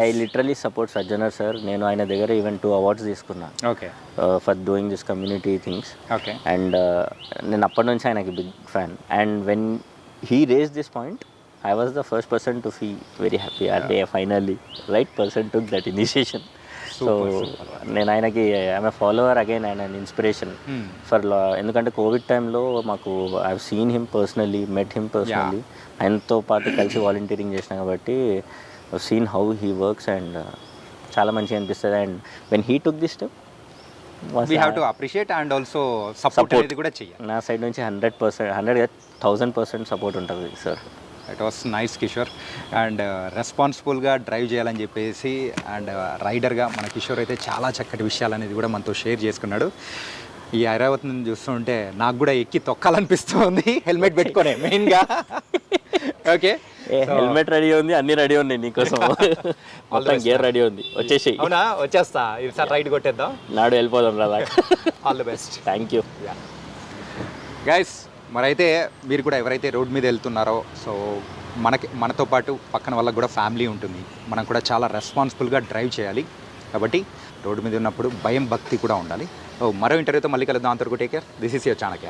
[SPEAKER 3] I literally support Sajjanar sir. నేను ఆయన దగ్గర ఈవెన్ 2 అవార్డ్స్ తీసుకున్నాను.
[SPEAKER 2] Okay.
[SPEAKER 3] For doing this community things.
[SPEAKER 2] Okay.
[SPEAKER 3] And నేను అప్పటి నుంచి ఆయనకి big fan. And when he raise this point, I was the first person to feel very happy. And finally, right person took that initiation. So నేను ఆయనకి I'm a follower again, ఆయన inspiration for ఎందుకంటే Covid టైంలో మాకు I have seen him personally, met him personally, ఆయనతో పాటు కలిసి volunteering చేసిన కాబట్టి scene how he works and చాలా మంచిగా అనిపిస్తుంది. And when he took this step
[SPEAKER 2] we have to appreciate and also support అనేది కూడా చేయాలి.
[SPEAKER 3] నా సైడ్ నుంచి 100%, 100,000% సపోర్ట్ ఉంటుంది sir.
[SPEAKER 2] It was nice Kishore. And రెస్పాన్సిబుల్గా డ్రైవ్ చేయాలని చెప్పేసి అండ్ రైడర్గా మన కిషోర్ అయితే చాలా చక్కటి విషయాలు అనేది కూడా మనతో షేర్ చేసుకున్నాడు. ఈ ఐరావత్ నుంచి చూస్తుంటే నాకు కూడా ఎక్కి తొక్కాలనిపిస్తుంది హెల్మెట్ పెట్టుకొని మెయిన్గా. ఓకే,
[SPEAKER 3] హెల్మెట్ రెడీ ఉంది, అన్ని రెడీ ఉన్నాయి నీకోసం. మొత్తం గేర్ రెడీ ఉంది, వచ్చేసి.
[SPEAKER 2] అవునా, వచ్చేస్తా ఈసారి రైడ్ కొట్టేద్దాం.
[SPEAKER 3] నాడు వెళ్ళిపోదాం రా.
[SPEAKER 2] All the best.
[SPEAKER 3] Thank you
[SPEAKER 2] guys. మరైతే మీరు కూడా ఎవరైతే రోడ్ మీద వెళ్తున్నారో, సో మనతో పాటు పక్కన వాళ్ళకి కూడా ఫ్యామిలీ ఉంటుంది, మనం కూడా చాలా రెస్పాన్సిబుల్గా డ్రైవ్ చేయాలి. కాబట్టి రోడ్డు మీద ఉన్నప్పుడు భయం భక్తి కూడా ఉండాలి. మరో ఇంటర్వ్యూతో మళ్ళీ కలుద్దాం. అంతవరకు take care. This is your Chanakya.